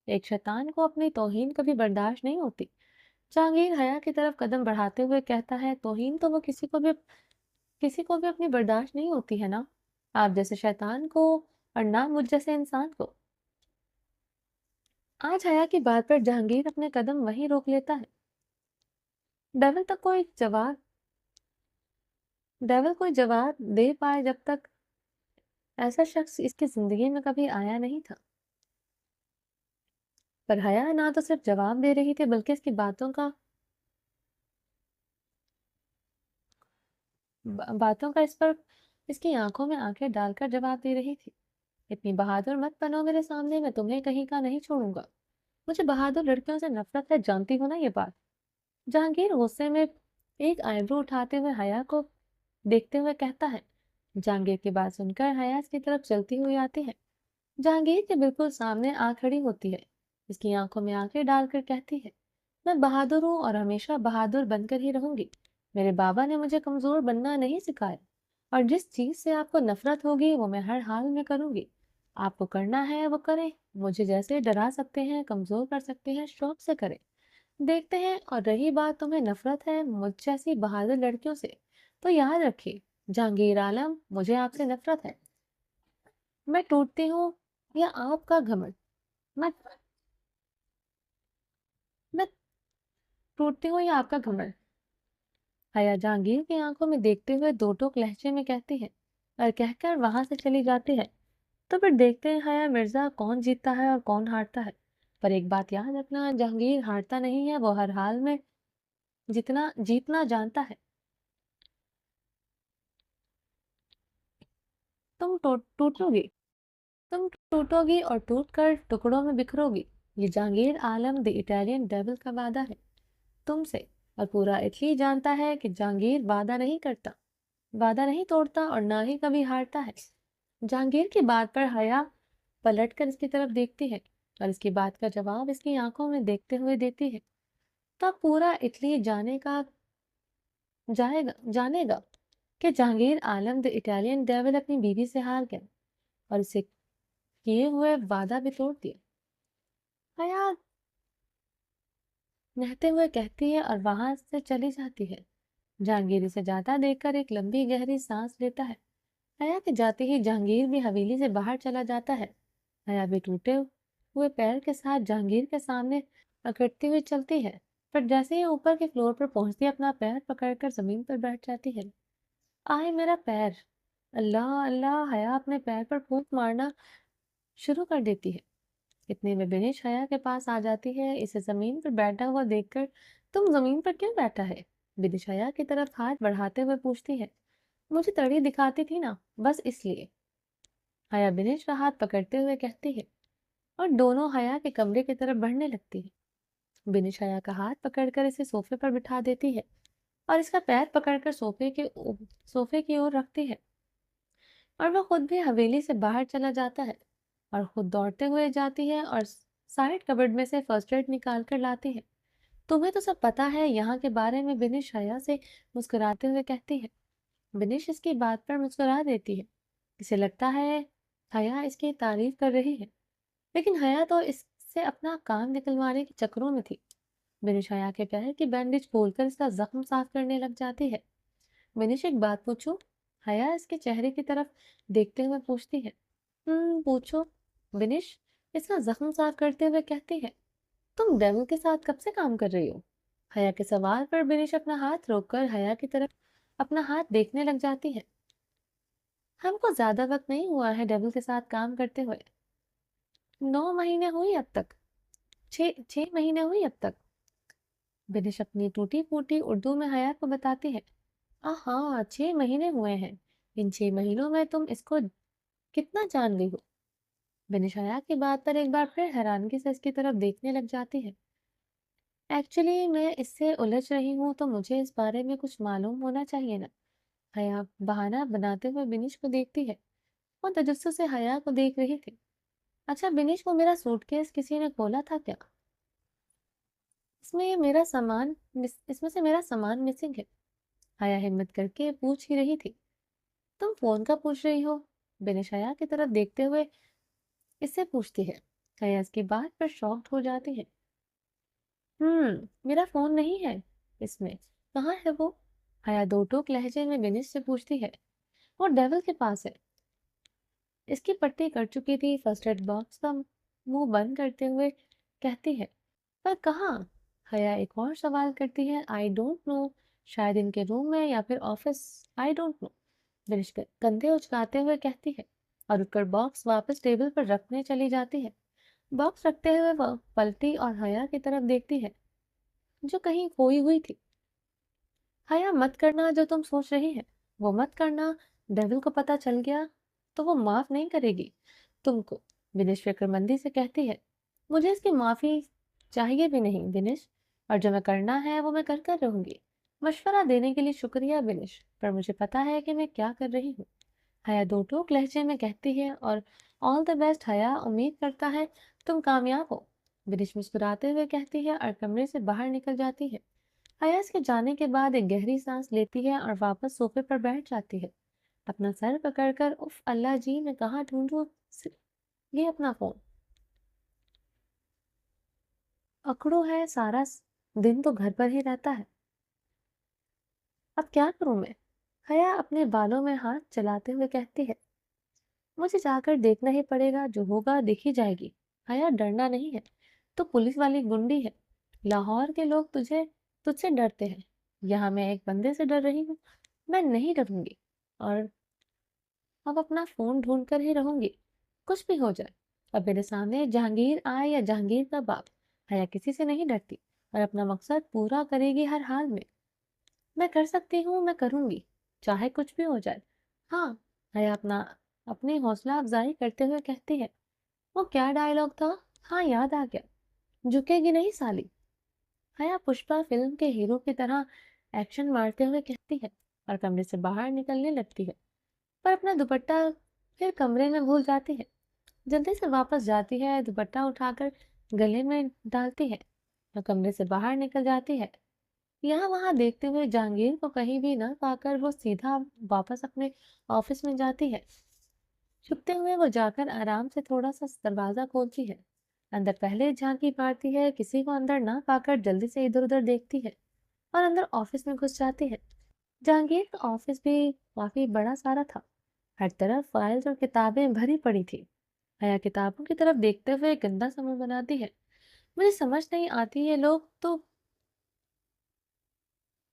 ایک شیطان کو اپنی توہین کبھی برداشت نہیں ہوتی۔ جہانگیر حیا کی طرف قدم بڑھاتے ہوئے کہتا ہے، توہین تو وہ کسی کو بھی اپنی برداشت نہیں ہوتی ہے نا، آپ جیسے شیطان کو اور نہ مجھ جیسے انسان کو۔ آج حیا کی بات پر جہانگیر اپنے قدم وہیں روک لیتا ہے۔ ڈیول کوئی جواب دے پائے جب تک ایسا شخص اس کی زندگی میں کبھی آیا نہیں تھا، پر حیا نہ تو صرف جواب دے رہی تھی بلکہ اس کی باتوں کا اس کی آنکھوں میں آنکھیں ڈال کر جواب دے رہی تھی، اتنی بہادر مت بنو میرے سامنے، میں تمہیں کہیں کا نہیں چھوڑوں گا، مجھے بہادر لڑکیوں سے نفرت ہے، جانتی ہو نا یہ بات۔ جہانگیر غصے میں ایک آئی برو اٹھاتے ہوئے حیا کو دیکھتے ہوئے کہتا ہے۔ جہانگیر کی بات سن کر حیا اس کی طرف چلتی ہوئی آتی ہے، جہانگیر کے بالکل سامنے آ کھڑی ہوتی ہے، اس کی آنکھوں میں آنکھیں ڈال کر کہتی ہے، میں بہادر ہوں اور ہمیشہ بہادر بن کر ہی رہوں گی، میرے بابا نے مجھے کمزور بننا نہیں سکھایا، اور جس چیز سے آپ کو نفرت ہوگی وہ میں ہر حال میں کروں گی، آپ کو کرنا ہے وہ کریں، مجھے جیسے ڈرا سکتے ہیں کمزور کر سکتے ہیں شوق سے کریں، دیکھتے ہیں، اور رہی بات تمہیں نفرت ہے مجھ جیسی بہادر لڑکیوں سے، تو یاد رکھیے جہانگیر عالم، مجھے آپ سے نفرت ہے، میں ٹوٹتی ہوں یا آپ کا گھمنڈ، میں میں ٹوٹتی ہوں یا آپ کا گھمنڈ۔ حیا جہانگیر کی آنکھوں میں دیکھتے ہوئے دو ٹوک لہجے میں کہتی ہے اور کہہ کر وہاں سے چلی جاتی ہے۔ تو پھر دیکھتے ہیں حیا مرزا کون جیتتا ہے اور کون ہارتا ہے، پر ایک بات یاد رکھنا، جہانگیر ہارتا نہیں ہے، وہ ہر حال میں جیتنا جانتا ہے۔ تم ٹوٹو گی تم ٹوٹو گی اور ٹوٹ کر ٹکڑوں میں بکھرو گی، یہ جہانگیر عالم دی اٹیلین ڈیول کا وعدہ ہے تم سے، اور پورا اٹلی جانتا ہے کہ جہانگیر وعدہ نہیں توڑتا اور نہ ہی کبھی ہارتا ہے۔ جہانگیر کی بات پر حیا پلٹ کر اس کی طرف دیکھتی ہے اور اس کی بات کا جواب اس کی آنکھوں میں دیکھتے ہوئے دیتی ہے، تب پورا اٹلی جانے گا کہ جہانگیر عالم دی اٹیلین ڈیول اپنی بیوی سے ہار گیا اور اسے کیے ہوئے وعدہ بھی توڑ دیا۔ حیا نہتے ہوئے کہتی ہے اور وہاں سے چلی جاتی ہے۔ جہانگیر اسے جاتا دیکھ کر ایک لمبی گہری سانس لیتا ہے۔ حیا کے جاتے ہی جہانگیر بھی حویلی سے باہر چلا جاتا ہے۔ حیا بھی ٹوٹے ہوئے پیر کے ساتھ جہانگیر کے سامنے اکڑتی ہوئی چلتی ہے، پر جیسے ہی اوپر کے فلور پر پہنچتی اپنا پیر پکڑ کر زمین پر بیٹھ جاتی ہے۔ آئے میرا پیر، اللہ اللہ! حیا اپنے پیر پر پھونک مارنا شروع کر دیتی ہے۔ اتنے میں بنش حیا کے پاس آ جاتی ہے، اسے زمین پر بیٹھا ہوا دیکھ کر، تم زمین پر کیوں بیٹھا ہے؟ بنش حیا کی طرف ہاتھ بڑھاتے ہوئے پوچھتی ہے۔ مجھے تڑی دکھاتی تھی نا، بس اس لیے، حیا بنش کا ہاتھ پکڑتے ہوئے کہتی ہے، اور دونوں حیا کے کمرے کی طرف بڑھنے لگتی ہے۔ بنش حیا کا ہاتھ پکڑ کر اسے صوفے پر بٹھا دیتی ہے اور اس کا پیر پکڑ کر صوفے کی اور رکھتی ہے، اور وہ خود بھی حویلی سے باہر چلا جاتا ہے اور خود دوڑتے ہوئے جاتی ہے اور سائڈ کبرڈ میں سے فرسٹ ایڈ نکال کر لاتی ہے۔ تمہیں تو سب پتا ہے یہاں کے بارے میں، بنش حیا سے مسکراتے ہوئے کہتی ہے۔ بنش اس کی بات پر مسکرا دیتی ہے، اسے لگتا ہے حیا اس کی تعریف کر رہی ہے، لیکن حیا تو اس سے اپنا کام نکلوانے کے چکروں میں تھی۔ بنش حیا کے پیر کی بینڈیج کھول کر اس کا زخم صاف کرنے لگ جاتی ہے۔ بنش ایک بات پوچھوں؟ حیا اس کے چہرے کی طرف دیکھتے ہوئے پوچھتی ہے۔ پوچھو۔ بنش اس کا زخم صاف کرتے ہوئے کہتی ہے۔ تم ڈیول کے ساتھ کب سے کام کر رہی ہو؟ حیا کے سوال پر بنش اپنا ہاتھ روک کر حیا کی طرف اپنا ہاتھ دیکھنے لگ جاتی ہے۔ ہم کو زیادہ وقت نہیں ہوا ہے ڈیول کے ساتھ کام کرتے ہوئے۔ 9 مہینے ہوئی اب تک۔ 6 مہینے ہوئی اب تک۔ بنش اپنی ٹوٹی پھوٹی اردو میں حیا کو بتاتی ہے۔ ہاں 6 مہینے ہوئے ہیں۔ ان 6 مہینوں میں تم اس کو کتنا جان گئی ہو؟ بنش حیا کی بات پر ایک بار پھر حیرانگی سے اس کی طرف دیکھنے لگ جاتی ہے۔ ایکچولی میں اس سے الجھ رہی ہوں تو مجھے اس بارے میں کچھ معلوم ہونا چاہیے نا۔ حیا بہانہ بناتے ہوئے بنش کو دیکھتی ہے۔ وہ تجسس سے حیا کو دیکھ رہی تھی۔ اچھا بنش، کو میرا سوٹ کیس کسی نے کھولا تھا کیا؟ اس میں سے میرا سامان مسنگ ہے۔ حیا ہمت کر کے پوچھ ہی رہی تھی۔ تم فون کا پوچھ رہی ہو؟ بنش حیا کی طرف دیکھتے ہوئے اس سے پوچھتی ہے۔ حیا اس کی بات پر شاکڈ ہو جاتی ہے۔ میرا فون نہیں ہے اس میں۔ کہاں ہے وہ؟ حیا دو ٹوک لہجے میں بنش سے پوچھتی ہے۔ وہ ڈیول کے پاس ہے۔ اس کی پٹی کر چکی تھی فرسٹ ایڈ باکس کا منہ بند کرتے ہوئے کہتی ہے۔ پر کہاں؟ حیا ایک اور سوال کرتی ہے۔ آئی ڈونٹ نو، شاید ان کے روم میں یا پھر آفس، آئی ڈونٹ نو، بنش کندھے اچکاتے ہوئے کہتی ہے اور اٹھ کر باکس واپس ٹیبل پر رکھنے چلی جاتی ہے۔ باکس رکھتے ہوئے وہ پلٹی اور حیا کی طرف دیکھتی ہے جو کہیں کھوئی ہوئی تھی۔ حیا مت کرنا جو تم سوچ رہی ہے، وہ مت کرنا۔ ڈیول کو پتا چل گیا تو وہ معاف نہیں کرے گی تم کو، بنش فکر مندی سے کہتی ہے۔ مجھے اس کی معافی چاہیے بھی نہیں بنش، اور جو میں کرنا ہے وہ میں کر کر رہوں گی۔ مشورہ دینے کے لیے شکریہ بنش، پر مجھے پتا ہے کہ میں کیا کر رہی ہوں، حیا دو ٹوک لہجے میں کہتی ہے۔ اور آل دا بیسٹ حیا، امید کرتا ہے تم کامیاب ہو، بنش مسکراتے ہوئے کہتی ہے اور کمرے سے باہر نکل جاتی ہے۔ حیا اس کے جانے کے بعد ایک گہری سانس لیتی ہے اور واپس صوفے پر بیٹھ جاتی ہے، اپنا سر پکڑ کر۔ اف اللہ جی، میں کہاں ڈھونڈوں یہ اپنا فون؟ اکڑو ہے، سارا دن تو گھر پر ہی رہتا ہے، اب کیا کروں میں؟ حیا اپنے بالوں میں ہاتھ چلاتے ہوئے کہتی ہے۔ مجھے جا کر دیکھنا ہی پڑے گا، جو ہوگا دیکھی جائے گی۔ حیا ڈرنا نہیں ہے، تو پولیس والی گنڈی ہے، لاہور کے لوگ تجھ سے ڈرتے ہیں، یہاں میں ایک بندے سے ڈر رہی ہوں، میں نہیں ڈروں گی، اور اب اپنا فون ڈھونڈ کر ہی رہوں گی، کچھ بھی ہو جائے۔ اب میرے سامنے جہانگیر آئے یا جہانگیر کا باپ، حیا کسی سے نہیں ڈرتی اور اپنا مقصد پورا کرے گی ہر حال میں۔ میں کر سکتی ہوں، میں کروں گی، چاہے کچھ بھی ہو جائے۔ ہاں، حیا اپنی حوصلہ افزائی کرتے ہوئے کہتی ہے۔ وہ کیا ڈائلاگ تھا؟ ہاں یاد آ گیا، جھکے گی نہیں سالی، حیا پشپا فلم کے ہیرو کی طرح ایکشن مارتے ہوئے کہتی ہے اور کمرے سے باہر نکلنے لگتی ہے، پر اپنا دوپٹہ پھر کمرے میں بھول جاتی ہے۔ جلدی سے واپس جاتی ہے، دوپٹہ اٹھا کر گلے میں ڈالتی ہے اور کمرے سے باہر نکل جاتی ہے۔ یہاں وہاں دیکھتے ہوئے جہانگیر کو کہیں بھی نہ پا کر وہ سیدھا واپس اپنے آفس میں جاتی ہے۔ چھپتے ہوئے وہ جا کر آرام سے تھوڑا سا دروازہ کھولتی ہے، اندر پہلے جھانکی مارتی ہے، کسی کو اندر نہ پا کر جلدی سے ادھر ادھر دیکھتی ہے اور اندر آفس میں گھس جاتی ہے۔ جہانگیر کا آفس بھی کافی بڑا سارا تھا، ہر طرف فائلز اور کتابیں بھری پڑی تھی۔ حیا کتابوں کی طرف دیکھتے ہوئے گندا سا منہ بناتی ہے۔ مجھے سمجھ نہیں آتی، یہ لوگ تو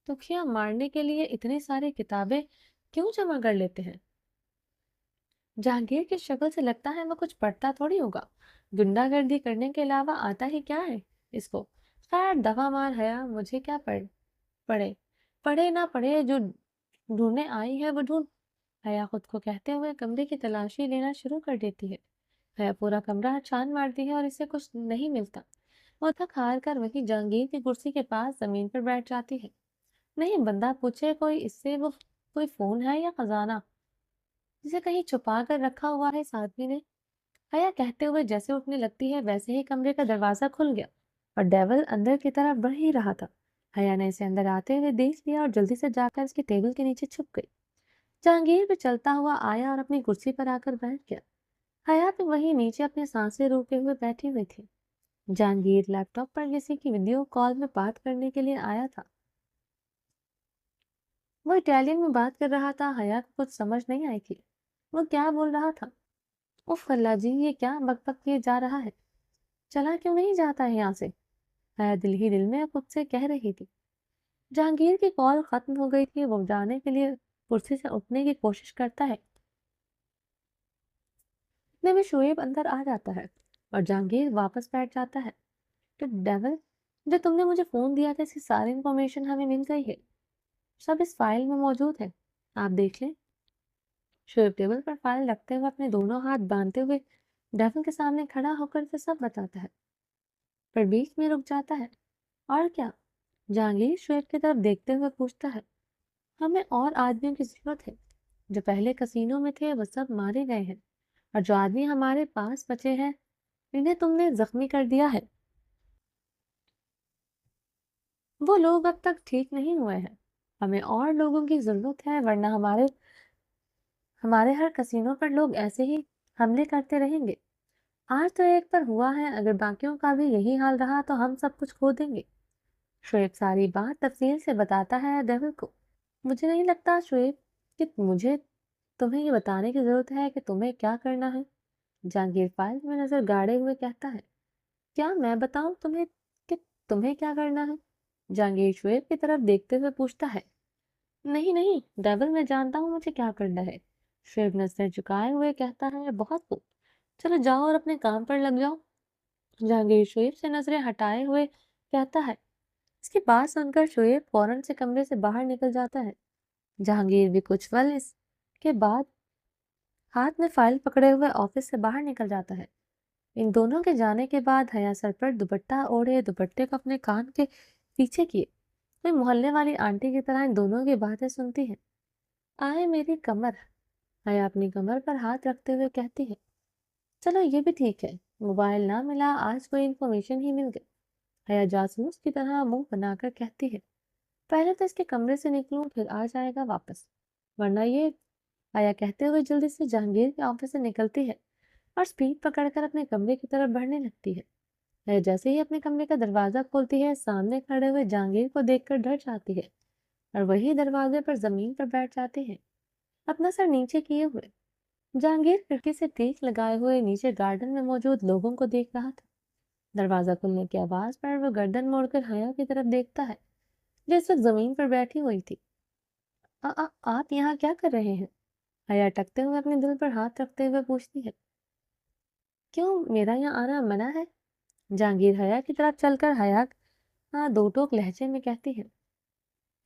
تکھیاں مارنے کے لیے اتنی ساری کتابیں کیوں جمع کر لیتے ہیں؟ جہانگیر کی شکل سے لگتا ہے وہ کچھ پڑھتا تھوڑی ہوگا، گنڈا گردی کرنے کے علاوہ آتا ہی کیا ہے اس کو؟ خیر دفعہ مار حیا، مجھے کیا پڑھے نہ پڑھے، جو ڈھونڈنے آئی ہے وہ ڈھونڈ۔ حیا خود کو کہتے ہوئے کمرے کی تلاشی لینا شروع کر دیتی ہے۔ حیا پورا کمرہ چھان مارتی ہے اور اسے کچھ نہیں ملتا۔ وہ تھک ہار کر وہی جہانگیر کی کرسی کے پاس زمین پر بیٹھ جاتی ہے۔ نہیں، بندہ پوچھے کوئی اس سے، وہ کوئی فون ہے یا خزانہ جسے کہیں چھپا کر رکھا ہوا ہے اس آدمی نے؟ حیا کہتے ہوئے جیسے اٹھنے لگتی ہے ویسے ہی کمرے کا دروازہ کھل گیا اور ڈیول اندر کی طرف بڑھ ہی رہا تھا۔ حیا نے اسے اندر آتے ہوئے دیکھ لیا اور جلدی سے جا کر اس کی ٹیبل کے نیچے چھپ گئی۔ جہانگیر بھی چلتا ہوا آیا اور اپنی کرسی پر آ کر بیٹھ گیا۔ حیا بھی وہیں نیچے اپنے سانسیں روکے ہوئے بیٹھی ہوئی تھی۔ جہانگیر لیپ ٹاپ پر کسی کی ویڈیو کال میں بات کرنے کے لیے آیا تھا۔ وہ اٹالین میں بات کر رہا تھا، حیا کو کچھ سمجھ نہیں آئی تھی وہ کیا بول رہا تھا۔ اف اللہ جی، یہ کیا بک بک کیے جا رہا ہے، چلا کیوں نہیں جاتا ہے یہاں سے، حیا دل ہی دل میں خود سے کہہ رہی تھی۔ جہانگیر کی کال ختم ہو گئی تھی، وہ جانے کے لیے کرسی سے اٹھنے کی کوشش کرتا ہے، اتنے میں شعیب اندر آ جاتا ہے اور جہانگیر واپس بیٹھ جاتا ہے۔ تو ڈیول، جو تم نے مجھے فون دیا تھا، اس کی ساری انفارمیشن ہمیں مل گئی ہے، سب اس فائل میں موجود ہے، آپ دیکھ لیں۔ شعیب ٹیبل پر فائل رکھتے ہوئے اپنے دونوں ہاتھ باندھتے ہوئے ڈیول کے سامنے کھڑا ہو کر اسے سب بتاتا ہے، پر بیچ میں رک جاتا ہے۔ اور کیا؟ جہانگیر شعیب کی طرف دیکھتے ہوئے پوچھتا ہے۔ ہمیں اور آدمیوں کی ضرورت ہے، جو پہلے کسینوں میں تھے وہ سب مارے گئے ہیں، اور جو آدمی ہمارے پاس بچے ہیں انہیں تم نے زخمی کر دیا ہے، وہ لوگ اب تک ٹھیک نہیں ہوئے ہیں، ہمیں اور لوگوں کی ضرورت ہے، ورنہ ہمارے ہر کسینوں پر لوگ ایسے ہی حملے کرتے رہیں گے۔ آج تو ایک پر ہوا ہے، اگر باقیوں کا بھی یہی حال رہا تو ہم سب کچھ کھو دیں گے۔ شعیب ساری بات تفصیل سے بتاتا ہے ڈیول کو۔ مجھے نہیں لگتا شعیب کہ مجھے تمہیں یہ بتانے کی ضرورت ہے کہ تمہیں کیا کرنا ہے، جہانگیر فائل میں نظر گاڑے ہوئے کہتا ہے۔ کیا میں بتاؤں تمہیں کہ تمہیں کیا کرنا ہے؟ جہانگیر شعیب کی طرف دیکھتے ہوئے پوچھتا ہے۔ نہیں نہیں ڈیول، میں جانتا ہوں مجھے کیا کرنا ہے، شعیب نظر جھکائے ہوئے کہتا ہے۔ بہت خوب، چلو جاؤ اور اپنے کام پر لگ جاؤ، جہانگیر شعیب سے نظریں ہٹائے ہوئے کہتا ہے۔ اس کی بات سن کر شعیب فوراً سے کمرے سے باہر نکل جاتا ہے۔ جہانگیر بھی کچھ پل اس کے بعد ہاتھ میں فائل پکڑے ہوئے آفس سے باہر نکل جاتا ہے۔ ان دونوں کے جانے کے بعد حیا سر پر دوپٹہ اوڑھے دوپٹے کو اپنے کان کے پیچھے کیے کوئی محلے والی آنٹی کی طرح ان دونوں کی باتیں سنتی ہے۔ آئے میری کمر، حیا اپنی کمر پر ہاتھ رکھتے ہوئے کہتی ہے۔ چلو یہ بھی ٹھیک ہے، موبائل نہ ملا، آج کوئی انفارمیشن ہی مل گئی، حیا جاسوس کی طرح منہ بنا کر کہتی ہے۔ پہلے تو اس کے کمرے سے نکلوں، پھر آ جائے گا واپس، ورنہ یہ، حیا کہتے ہوئے جلدی سے جہانگیر کے آفس سے نکلتی ہے اور سپیڈ پکڑ کر اپنے کمرے کی طرف بڑھنے لگتی ہے۔ حیا جیسے ہی اپنے کمرے کا دروازہ کھولتی ہے، سامنے کھڑے ہوئے جہانگیر کو دیکھ کر ڈر جاتی ہے اور وہی دروازے پر زمین پر بیٹھ جاتے ہیں، اپنا سر نیچے کیے ہوئے۔ جہانگیر کھڑکی سے ٹیک لگائے ہوئے نیچے گارڈن میں موجود لوگوں کو دیکھ رہا تھا۔ دروازہ کھلنے کی آواز پر وہ گردن موڑ کر حیا کی طرف دیکھتا ہے، جو اس وقت زمین پر بیٹھی ہوئی تھی۔ آپ یہاں کیا کر رہے ہیں؟ حیا ٹکتے ہوئے اپنے دل پر ہاتھ رکھتے ہوئے پوچھتی ہے۔ کیوں، میرا یہاں آنا منع ہے؟ جہانگیر حیا کی طرف چل کر حیا دو ٹوک لہجے میں کہتی ہے۔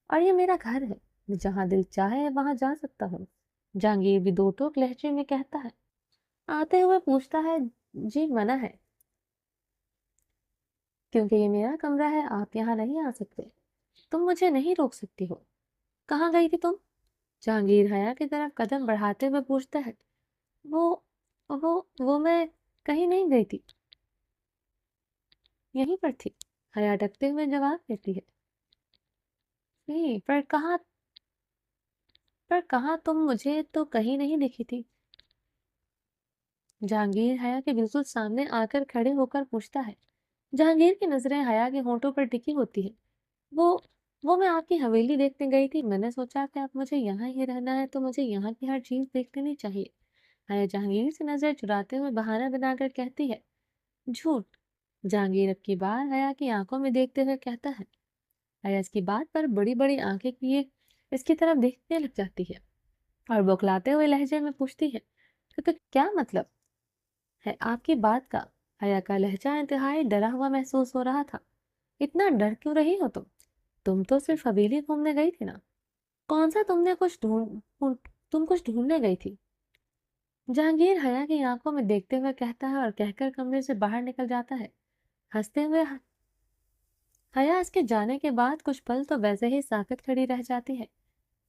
اور یہ میرا گھر ہے، میں جہاں دل چاہے وہاں جا سکتا ہوں، جہانگیر بھی دو ٹوک لہجے میں کہتا ہے۔ آتے ہوئے پوچھتا ہے، جی منع ہے، کیونکہ یہ میرا کمرہ ہے، آپ یہاں نہیں آ سکتے، تم مجھے نہیں روک سکتی ہو، کہاں گئی تھی تم؟ جہانگیر حیا کی طرف قدم بڑھاتے ہوئے پوچھتا ہے۔ وہ وہ میں کہیں نہیں گئی تھی، یہیں پر تھی، حیا ڈکتے ہوئے جواب دیتی ہے۔ نہیں، پر کہاں تم مجھے تو کہیں نہیں دکھی تھی؟ جہانگیر حیا کے بالکل سامنے آ کر کھڑے ہو کر پوچھتا ہے۔ جہانگیر کی نظریں حیا کے ہونٹوں پر ٹکی ہوتی ہے۔ وہ میں آپ کی حویلی دیکھنے گئی تھی، میں نے سوچا کہ آپ مجھے یہاں ہی رہنا ہے تو مجھے یہاں کی ہر چیز دیکھ لینی چاہیے، حیا جہانگیر سے نظر چراتے ہوئے بہانہ بنا کر کہتی ہے۔ جھوٹ، جہانگیر اب کی بار حیا کی آنکھوں میں دیکھتے ہوئے کہتا ہے۔ حیا اس کی بات پر بڑی بڑی آنکھیں کیے اس کی طرف دیکھنے لگ جاتی ہے اور بوکلاتے ہوئے لہجے میں پوچھتی ہے، تو کیا مطلب ہے آپ کی بات کا؟ حیا کا لہجہ انتہائی ڈرا ہوا محسوس ہو رہا تھا۔ اتنا ڈر کیوں رہی ہو تم تو صرف حویلی گھومنے گئی تھی نا، کون سا تم کچھ ڈھونڈنے گئی تھی؟ جہانگیر حیا کی آنکھوں میں دیکھتے ہوئے کہتا ہے اور کہہ کر کمرے سے باہر نکل جاتا ہے، ہنستے ہوئے۔ حیا اس کے جانے کے بعد کچھ پل تو ویسے ہی ساکت کھڑی رہ جاتی ہے۔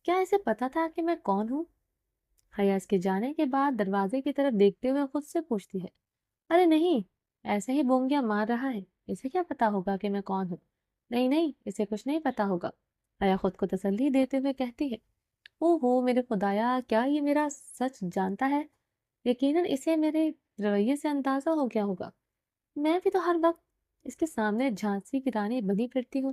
کیا اسے پتا تھا کہ میں کون ہوں؟ حیا اس کے جانے کے بعد دروازے کی طرف دیکھتے ہوئے خود سے پوچھتی ہے۔ ارے نہیں، ایسے ہی بونگیاں مار رہا ہے، اسے کیا پتا ہوگا کہ میں کون ہوں؟ نہیں نہیں، اسے کچھ نہیں پتا ہوگا، حیا خود کو تسلی دیتے ہوئے کہتی ہے۔ او ہو میرے خدایا، کیا یہ میرا سچ جانتا ہے؟ یقیناً اسے میرے رویے سے اندازہ ہو گیا ہوگا، میں بھی تو ہر وقت اس کے سامنے جھانسی کی رانی بنی پھرتی ہوں۔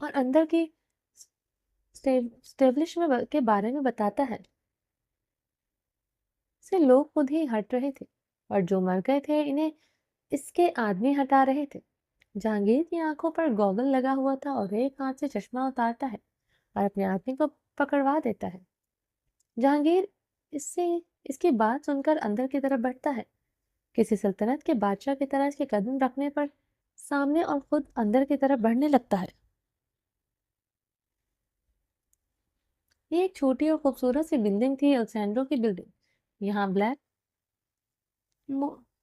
اور اندر کی اسٹیبلش کے بارے میں بتاتا ہے۔ سے لوگ خود ہی ہٹ رہے تھے اور جو مر گئے تھے انہیں اس کے آدمی ہٹا رہے تھے۔ جہانگیر کی آنکھوں پر گوگل لگا ہوا تھا اور ایک ہاتھ سے چشمہ اتارتا ہے اور اپنے آدمی کو پکڑوا دیتا ہے۔ جہانگیر اس کی بات سن کر اندر کی طرف بڑھتا ہے، کسی سلطنت کے بادشاہ کی طرح اس کے قدم رکھنے پر سامنے اور خود اندر کی طرف بڑھنے لگتا ہے۔ یہ ایک چھوٹی اور خوبصورت سی بلڈنگ تھی، السینڈرو کی بلڈنگ۔ یہاں بلیک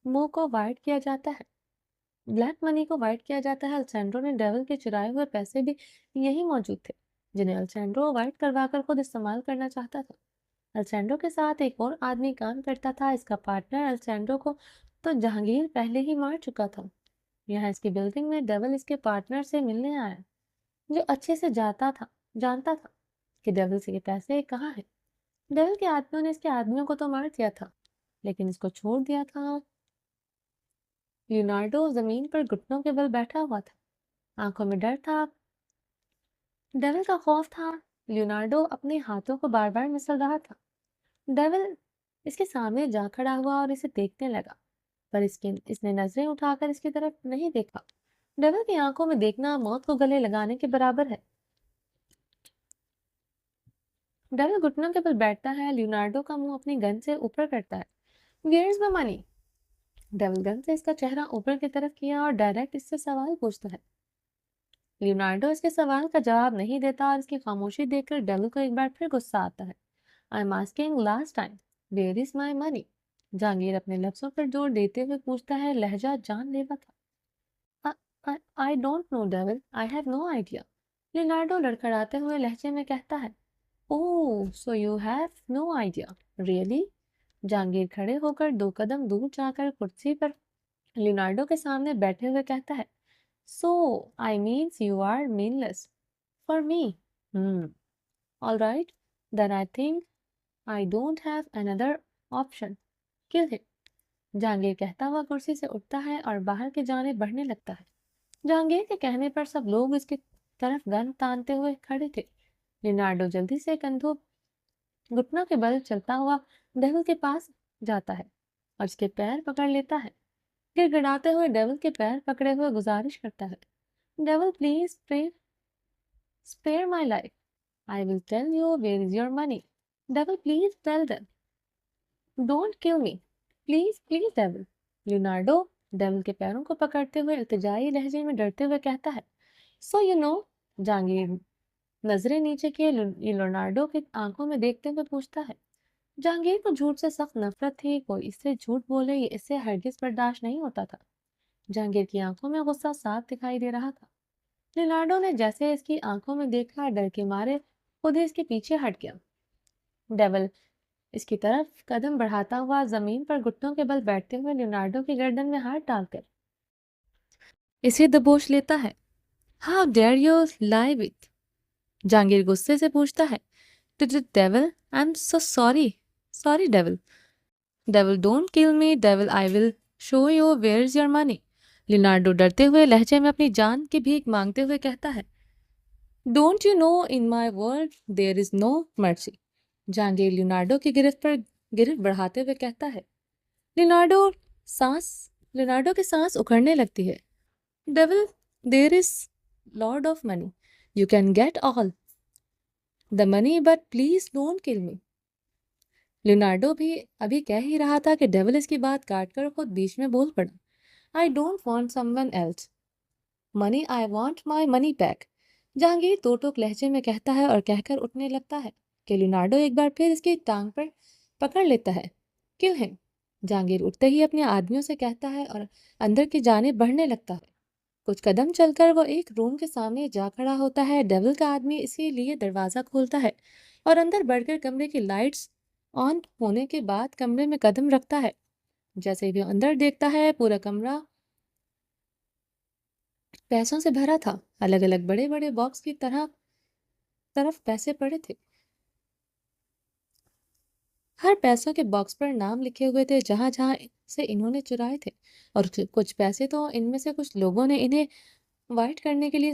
مو کو وائٹ کیا جاتا ہے، بلیک منی کو وائٹ کیا جاتا ہے۔ السینڈرو نے ڈیول کے چرائے ہوئے پیسے بھی یہی موجود تھے، جنہیں السینڈرو وائٹ کروا کر خود استعمال کرنا چاہتا تھا۔ السینڈرو کے ساتھ ایک اور آدمی کام کرتا تھا، اس کا پارٹنر السینڈرو کو تو جہانگیر پہلے ہی مار چکا تھا۔ یہاں اس کی بلڈنگ میں ڈیول اس کے پارٹنر سے ملنے آیا، جو اچھے سے جانتا تھا کہ ڈیول سے یہ پیسے کہاں ہیں۔ ڈیول کے آدمیوں نے اس کے آدمیوں کو تو مار دیا تھا، لیکن اس کو چھوڑ دیا تھا۔ لیونارڈو زمین پر گھٹنوں کے بل بیٹھا ہوا تھا، آنکھوں میں ڈر تھا، ڈیول کا خوف تھا۔ لیونارڈو اپنے ہاتھوں کو بار بار مسل رہا تھا۔ ڈیول اس کے سامنے جا کھڑا ہوا اور اسے دیکھنے لگا، پر اس نے نظریں اٹھا کر اس کی طرف نہیں دیکھا۔ ڈیول کی آنکھوں میں دیکھنا موت کو گلے لگانے کے برابر ہے۔ ڈیول گھٹنوں کے بل بیٹھتا ہے، لیونارڈو کا منہ اپنی گن سے اوپر کرتا ہے۔ ویئرز مائی منی؟ ڈیول گن سے اس کا چہرہ اوپر کی طرف کیا اور ڈائریکٹ اس سے سوال پوچھتا ہے۔ لیونارڈو اس کے سوال کا جواب نہیں دیتا اور اس کی خاموشی دیکھ کر ڈیول کو ایک بار پھر غصہ آتا ہے۔ I'm asking last time, where is my money؟ Jahangir اپنے لفظوں پر زور دیتے ہوئے پوچھتا ہے، لہجہ جان لیوا تھا۔ I don't know, Devil. I have no idea۔ Leonardo لڑکھڑاتے ہوئے لہجے میں کہتا ہے، Oh, so you have no idea, really؟ Jahangir کھڑے ہو کر 2 قدم دور جا کر کرسی پر لیونارڈو کے سامنے بیٹھے ہوئے کہتا ہے، So, I means you are meaningless for me۔ All right, then I think I don't have another option۔ Kill him۔ Jahangir کہتا ہوا کرسی سے اٹھتا ہے اور باہر کی جانب بڑھنے لگتا ہے۔ جہانگیر کے کہنے پر سب لوگ اس کی طرف گن تانتے ہوئے کھڑے تھے۔ لیونارڈو جلدی سے کندھوں گھٹنوں کے بل چلتا ہوا ڈیول کے پاس جاتا ہے اور اس کے پیر پکڑ لیتا ہے۔ گڑ گڑاتے ہوئے ڈیول کے پیر پکڑے ہوئے گزارش کرتا ہے، devil please spare my life۔ I will tell you where is your money۔ Devil, please tell them۔ Don't kill me۔ Please, please, Devil۔ Leonardo devil کے پیروں کو پکڑتے ہوئے التجائی لہجے میں ڈرتے ہوئے کہتا ہے، So you know۔ جہانگیر نظریں نیچے کیے لیونارڈو کی آنکھوں میں دیکھتے ہوئے پوچھتا ہے۔ جہانگیر کو جھوٹ سے سخت نفرت تھی، کوئی اس سے جھوٹ بولے یہ اس سے ہرگز برداشت نہیں ہوتا تھا۔ جہانگیر کی آنکھوں میں غصہ صاف دکھائی دے رہا تھا۔ لیونارڈو نے جیسے اس کی آنکھوں میں دیکھا، ڈر کے مارے خود ہی اس کے پیچھے ہٹ گیا۔ ڈیول اس کی طرف قدم بڑھاتا ہوا زمین پر گھٹنوں کے بل بیٹھتے ہوئے لیونارڈو کی گردن میں ہاتھ ڈال کر اسے دبوچ لیتا ہے۔ How dare you lie with؟ Jahangir غصے سے پوچھتا ہے، Devil, I'm so sorry۔ Sorry, Devil۔ Devil, don't kill me۔ Devil, I will show you where's your money۔ Leonardo ڈرتے ہوئے لہجے میں اپنی جان کی بھیک مانگتے ہوئے کہتا ہے، Don't you know in my world there is no mercy۔ Jahangir Leonardo کی گرفت بڑھاتے ہوئے کہتا ہے۔ لیونارڈو کی سانس اکھڑنے لگتی ہے۔ Devil, there is lot of money۔ You can get all the money but please don't kill me۔ Leonardo بھی ابھی کہہ ہی رہا تھا کہ ڈیول اس کی بات کاٹ کر خود بیچ میں بول پڑا، I don't want someone else money۔ I want my money back۔ Jahangir دو ٹوک لہجے میں کہتا ہے اور کہہ کر اٹھنے لگتا ہے کہ لیونارڈو ایک بار پھر اس کی ٹانگ پر پکڑ لیتا ہے، Kill him۔ جہانگیر اٹھتے ہی اپنے آدمیوں سے کہتا ہے اور اندر کی جانب بڑھنے لگتا ہے۔ کچھ قدم چل کر وہ ایک روم کے سامنے جا کھڑا ہوتا ہے۔ ڈیول کا آدمی اسی لیے دروازہ کھولتا ہے اور اندر بڑھ کر کمرے کی لائٹس آن ہونے کے بعد کمرے میں قدم رکھتا ہے۔ جیسے ہی وہ اندر دیکھتا ہے، پورا کمرہ پیسوں سے بھرا تھا، الگ الگ بڑے بڑے باکس کی طرف پیسے پڑے تھے۔ ہر پیسوں کے باکس پر نام لکھے ہوئے تھے جہاں جہاں سے انہوں نے چرائے تھے، اور کچھ پیسے تو ان میں سے کچھ لوگوں نے انہیں وائٹ کرنے کے لیے